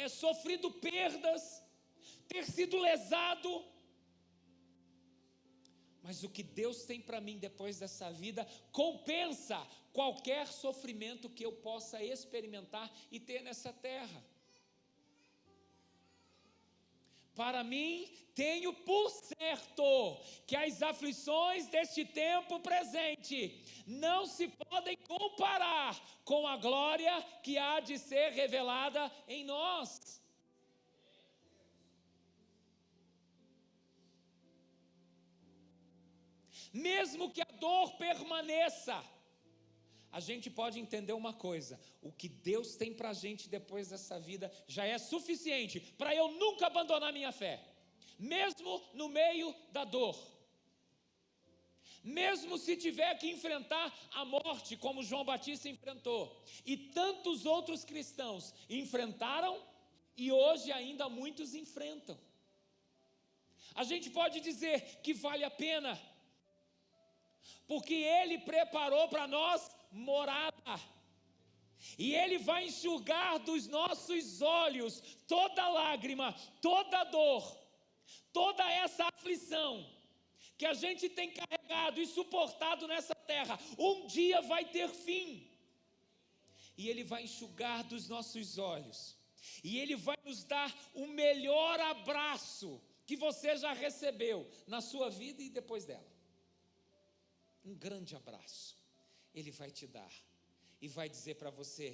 sofrido perdas, ter sido lesado, mas o que Deus tem para mim depois dessa vida compensa qualquer sofrimento que eu possa experimentar e ter nessa terra. Para mim, tenho por certo que as aflições deste tempo presente não se podem comparar com a glória que há de ser revelada em nós. Mesmo que a dor permaneça, a gente pode entender uma coisa: o que Deus tem para a gente depois dessa vida já é suficiente para eu nunca abandonar minha fé, mesmo no meio da dor, mesmo se tiver que enfrentar a morte, como João Batista enfrentou, e tantos outros cristãos enfrentaram, e hoje ainda muitos enfrentam. A gente pode dizer que vale a pena, porque Ele preparou para nós morada, e Ele vai enxugar dos nossos olhos toda lágrima, toda dor, toda essa aflição que a gente tem carregado e suportado nessa terra, um dia vai ter fim, e Ele vai enxugar dos nossos olhos, e Ele vai nos dar o melhor abraço que você já recebeu na sua vida e depois dela. Um grande abraço Ele vai te dar e vai dizer para você: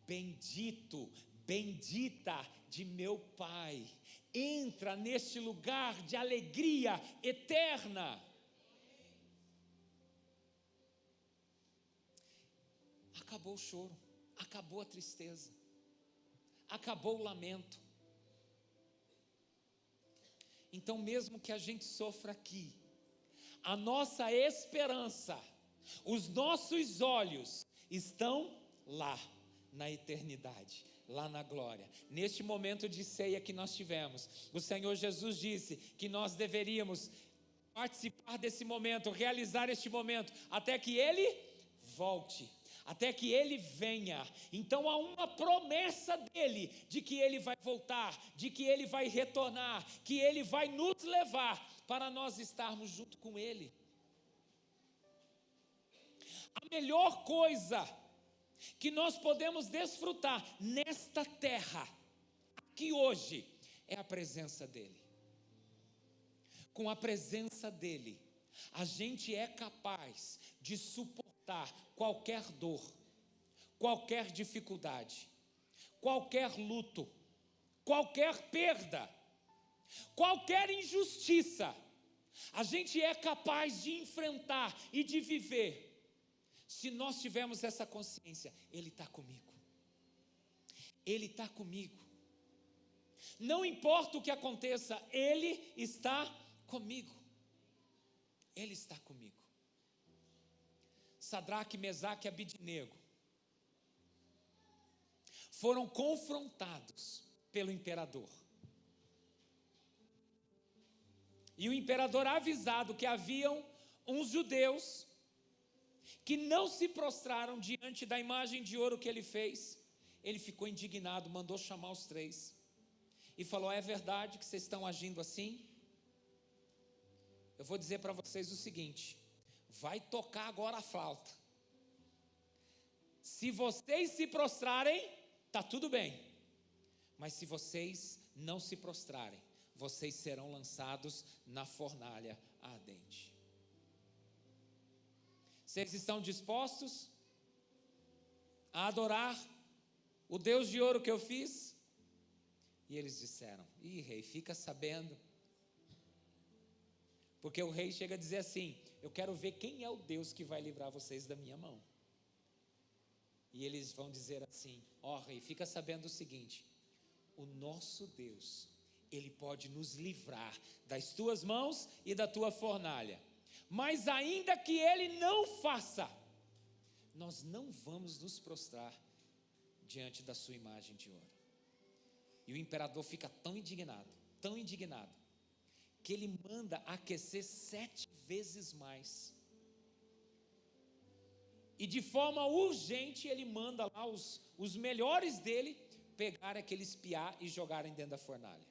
bendito, bendita de meu Pai, entra neste lugar de alegria eterna. Acabou o choro, acabou a tristeza, acabou o lamento. Então, mesmo que a gente sofra aqui, a nossa esperança, os nossos olhos estão lá na eternidade, lá na glória. Neste momento de ceia que nós tivemos, o Senhor Jesus disse que nós deveríamos participar desse momento, realizar este momento, até que Ele volte, até que Ele venha. Então há uma promessa dEle, de que Ele vai voltar, de que Ele vai retornar, que Ele vai nos levar para nós estarmos junto com Ele. A melhor coisa que nós podemos desfrutar nesta terra, aqui hoje, é a presença dEle. Com a presença dEle, a gente é capaz de suportar qualquer dor, qualquer dificuldade, qualquer luto, qualquer perda, qualquer injustiça. A gente é capaz de enfrentar e de viver, se nós tivermos essa consciência: Ele está comigo, Ele está comigo, não importa o que aconteça, Ele está comigo, Ele está comigo. Sadraque, Mesaque e Abidnego foram confrontados pelo imperador, e o imperador, avisado que haviam uns judeus que não se prostraram diante da imagem de ouro que ele fez, ele ficou indignado, mandou chamar os três e falou: é verdade que vocês estão agindo assim? Eu vou dizer para vocês o seguinte: vai tocar agora a flauta. Se vocês se prostrarem, está tudo bem, mas se vocês não se prostrarem, vocês serão lançados na fornalha ardente. Vocês estão dispostos a adorar o Deus de ouro que eu fiz? E eles disseram: ih, rei, fica sabendo. Porque o rei chega a dizer assim: eu quero ver quem é o Deus que vai livrar vocês da minha mão. E eles vão dizer assim: ó rei, fica sabendo o seguinte: o nosso Deus, Ele pode nos livrar das tuas mãos e da tua fornalha. Mas ainda que Ele não faça, nós não vamos nos prostrar diante da sua imagem de ouro. E o imperador fica tão indignado, que ele manda aquecer 7 vezes mais. E de forma urgente ele manda lá os melhores dele pegar aquele espiar e jogarem dentro da fornalha.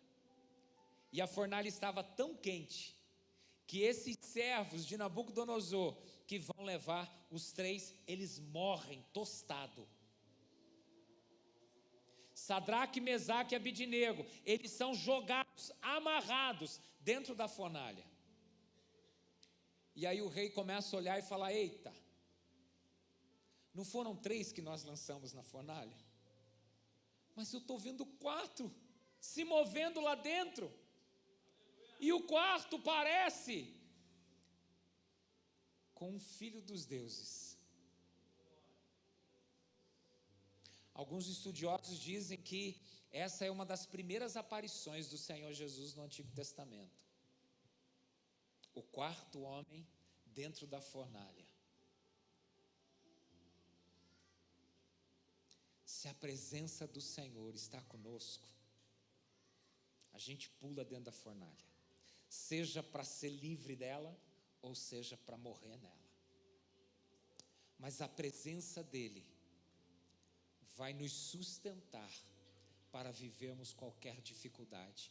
E a fornalha estava tão quente que esses servos de Nabucodonosor que vão levar os 3, eles morrem tostado. Sadraque, Mesaque e Abidnego, eles são jogados, amarrados dentro da fornalha. E aí o rei começa a olhar e fala: eita, não foram 3 que nós lançamos na fornalha? Mas eu estou vendo 4 se movendo lá dentro. E o 4º parece com um filho dos deuses. Alguns estudiosos dizem que essa é uma das primeiras aparições do Senhor Jesus no Antigo Testamento. O 4º homem dentro da fornalha. Se a presença do Senhor está conosco, a gente pula dentro da fornalha, seja para ser livre dela, ou seja para morrer nela. Mas a presença dEle vai nos sustentar para vivermos qualquer dificuldade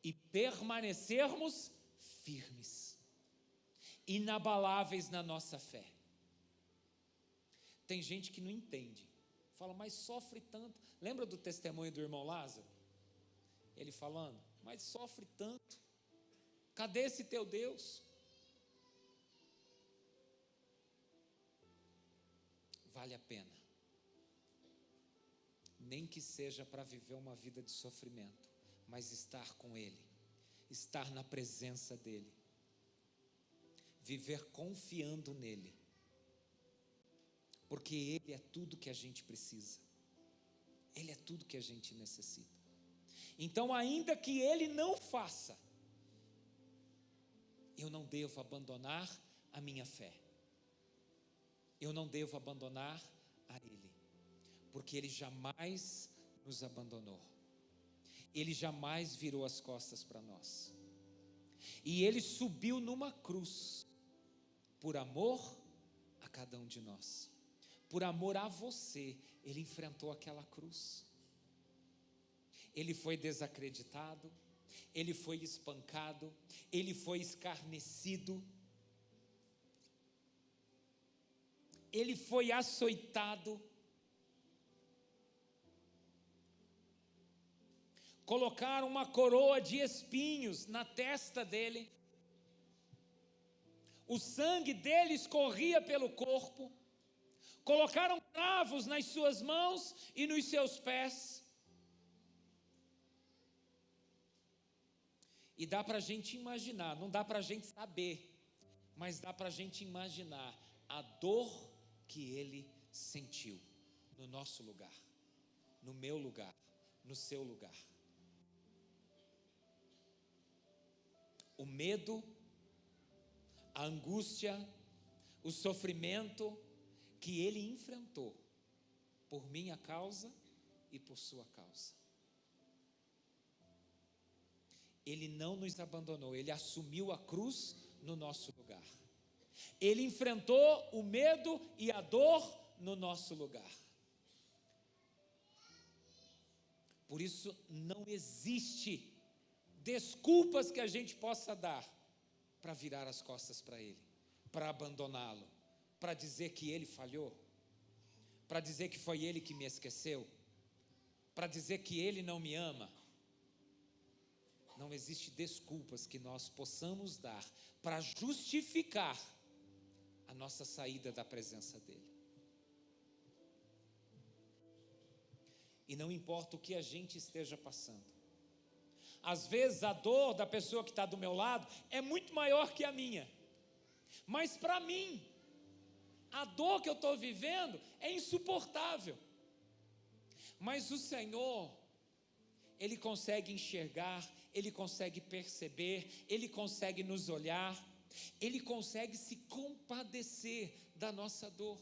e permanecermos firmes, inabaláveis na nossa fé. Tem gente que não entende, fala: mas sofre tanto. Lembra do testemunho do irmão Lázaro? Ele falando: mas sofre tanto, cadê esse teu Deus? Vale a pena, nem que seja para viver uma vida de sofrimento, mas estar com Ele, estar na presença dEle, viver confiando nele, porque Ele é tudo que a gente precisa, Ele é tudo que a gente necessita. Então, ainda que Ele não faça, eu não devo abandonar a minha fé, eu não devo abandonar a Ele, porque Ele jamais nos abandonou, Ele jamais virou as costas para nós, e Ele subiu numa cruz, por amor a cada um de nós, por amor a você, Ele enfrentou aquela cruz, Ele foi desacreditado, Ele foi espancado, Ele foi escarnecido, Ele foi açoitado, colocaram uma coroa de espinhos na testa dele, o sangue dele escorria pelo corpo, colocaram cravos nas suas mãos e nos seus pés. E dá para a gente imaginar, não dá para a gente saber, mas dá para a gente imaginar a dor que ele sentiu no nosso lugar, no meu lugar, no seu lugar. O medo, a angústia, o sofrimento que ele enfrentou por minha causa e por sua causa. Ele não nos abandonou, ele assumiu a cruz no nosso lugar. Ele enfrentou o medo e a dor no nosso lugar. Por isso não existe desculpas que a gente possa dar para virar as costas para Ele, para abandoná-lo, para dizer que Ele falhou, para dizer que foi Ele que me esqueceu, para dizer que Ele não me ama. Não existe desculpas que nós possamos dar para justificar a nossa saída da presença dEle. E não importa o que a gente esteja passando, às vezes a dor da pessoa que está do meu lado é muito maior que a minha. Mas para mim, a dor que eu estou vivendo é insuportável. Mas o Senhor, Ele consegue enxergar, Ele consegue perceber, Ele consegue nos olhar, Ele consegue se compadecer da nossa dor,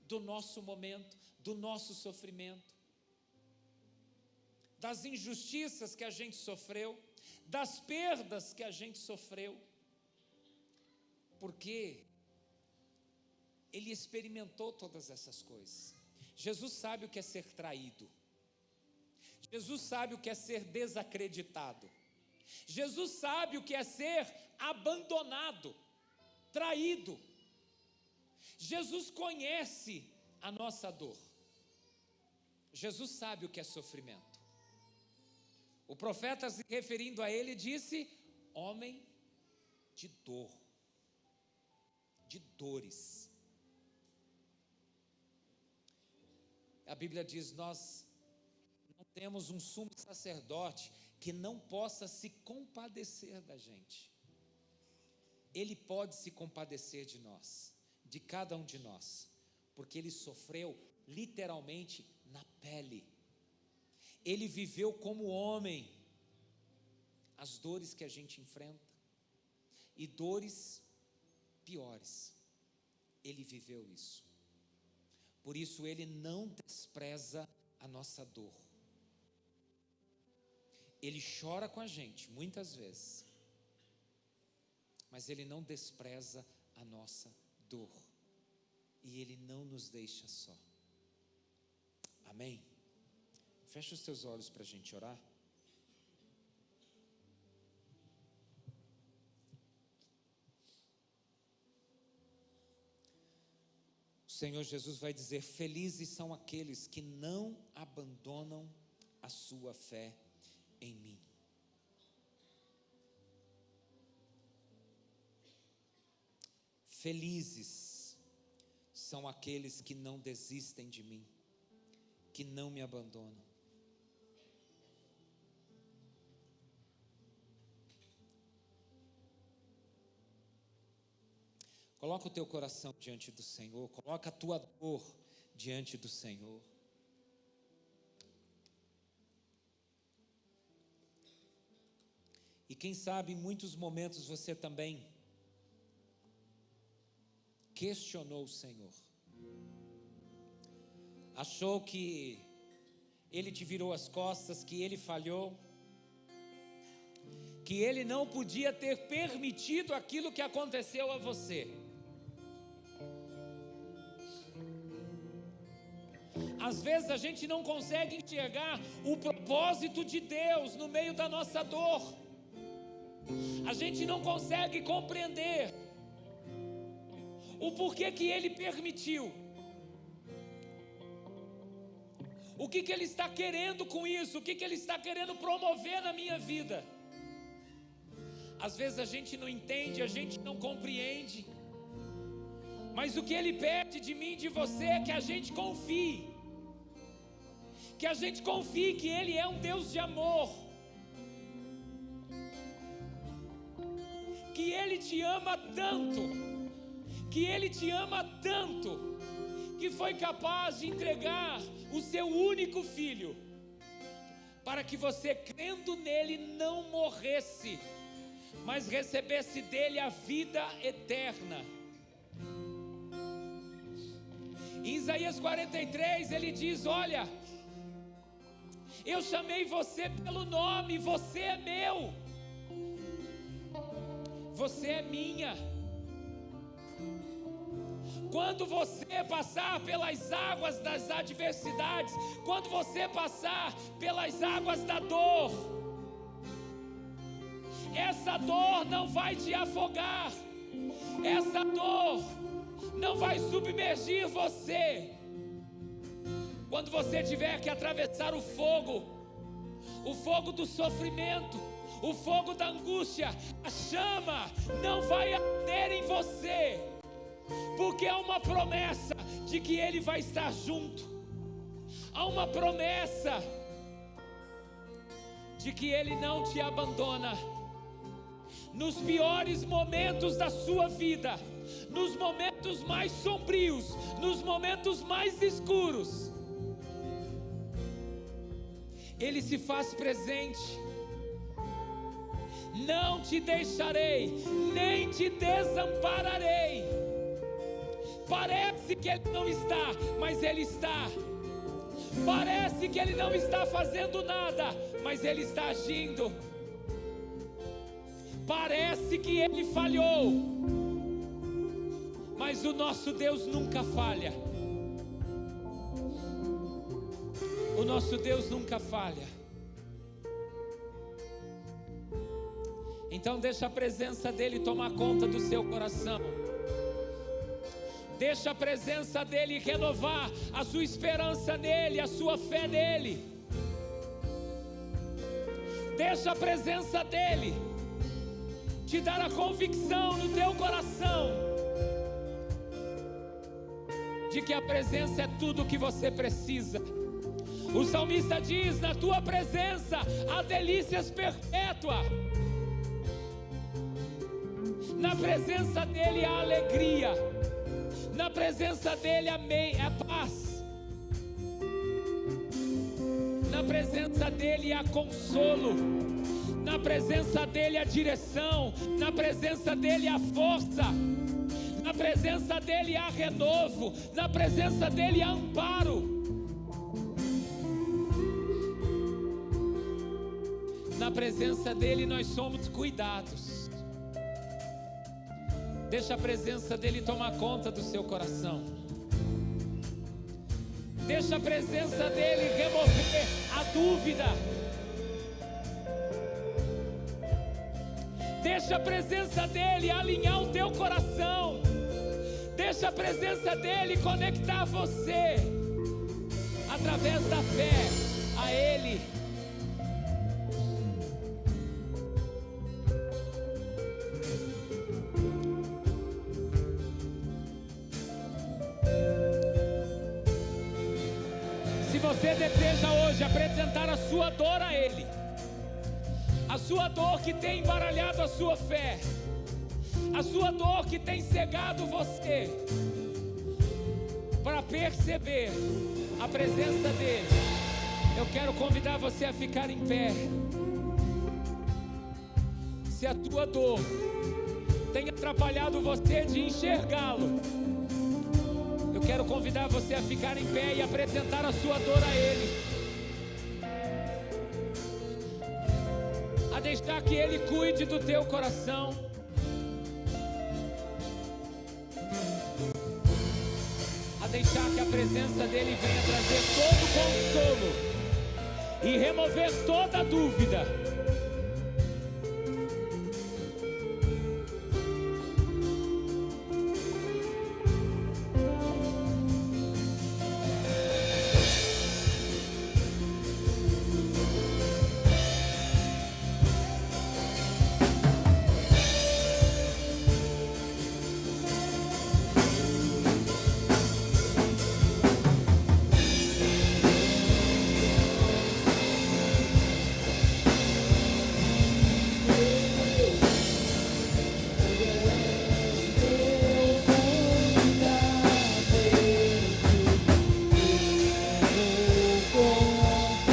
do nosso momento, do nosso sofrimento, das injustiças que a gente sofreu, das perdas que a gente sofreu, porque Ele experimentou todas essas coisas. Jesus sabe o que é ser traído, Jesus sabe o que é ser desacreditado, Jesus sabe o que é ser abandonado, traído. Jesus conhece a nossa dor, Jesus sabe o que é sofrimento. O profeta, se referindo a ele, disse: homem de dor, de dores. A Bíblia diz: nós não temos um sumo sacerdote que não possa se compadecer da gente. Ele pode se compadecer de nós, de cada um de nós, porque Ele sofreu literalmente na pele. Ele viveu como homem as dores que a gente enfrenta, e dores piores. Ele viveu isso. Por isso Ele não despreza a nossa dor. Ele chora com a gente muitas vezes, mas Ele não despreza a nossa dor, e Ele não nos deixa só. Amém? Fecha os teus olhos para a gente orar. O Senhor Jesus vai dizer: felizes são aqueles que não abandonam a sua fé em mim. Felizes são aqueles que não desistem de mim, que não me abandonam. Coloca o teu coração diante do Senhor, coloca a tua dor diante do Senhor. E quem sabe em muitos momentos você também questionou o Senhor, achou que Ele te virou as costas, que Ele falhou, que Ele não podia ter permitido aquilo que aconteceu a você. Às vezes a gente não consegue enxergar o propósito de Deus no meio da nossa dor. A gente não consegue compreender o porquê que Ele permitiu. O que Ele está querendo com isso? O que Ele está querendo promover na minha vida? Às vezes a gente não entende, a gente não compreende. Mas o que Ele pede de mim e de você é que a gente confie. Que a gente confie que Ele é um Deus de amor. Que Ele te ama tanto. Que Ele te ama tanto. Que foi capaz de entregar o seu único filho. Para que você, crendo nele, não morresse, mas recebesse dele a vida eterna. Em Isaías 43 ele diz: olha, eu chamei você pelo nome, você é meu, você é minha. Quando você passar pelas águas das adversidades, quando você passar pelas águas da dor, essa dor não vai te afogar, essa dor não vai submergir você. Quando você tiver que atravessar o fogo do sofrimento, o fogo da angústia, a chama não vai arder em você, porque há uma promessa de que Ele vai estar junto. Há uma promessa de que Ele não te abandona. Nos piores momentos da sua vida, nos momentos mais sombrios, nos momentos mais escuros, Ele se faz presente. Não te deixarei, nem te desampararei. Parece que Ele não está, mas Ele está. Parece que Ele não está fazendo nada, mas Ele está agindo. Parece que Ele falhou, mas o nosso Deus nunca falha. O nosso Deus nunca falha. Então deixa a presença dEle tomar conta do seu coração. Deixa a presença dEle renovar a sua esperança nele, a sua fé nele. Deixa a presença dEle te dar a convicção no teu coração de que a presença é tudo o que você precisa. O salmista diz: na tua presença há delícias perpétuas. Na presença dEle há alegria. Na presença dEle há paz. Na presença dEle há consolo. Na presença dEle há direção. Na presença dEle há força. Na presença dEle há renovo. Na presença dEle há amparo. Na presença dEle nós somos cuidados. Deixa a presença dEle tomar conta do seu coração. Deixa a presença dEle remover a dúvida. Deixa a presença dEle alinhar o teu coração. Deixa a presença dEle conectar você através da fé a Ele. Se você deseja hoje apresentar a sua dor a Ele, a sua dor que tem embaralhado a sua fé, a sua dor que tem cegado você para perceber a presença dEle, eu quero convidar você a ficar em pé. Se a tua dor tem atrapalhado você de enxergá-lo, eu quero convidar você a ficar em pé e apresentar a sua dor a Ele. A deixar que Ele cuide do teu coração. A deixar que a presença dEle venha trazer todo o consolo e remover toda a dúvida.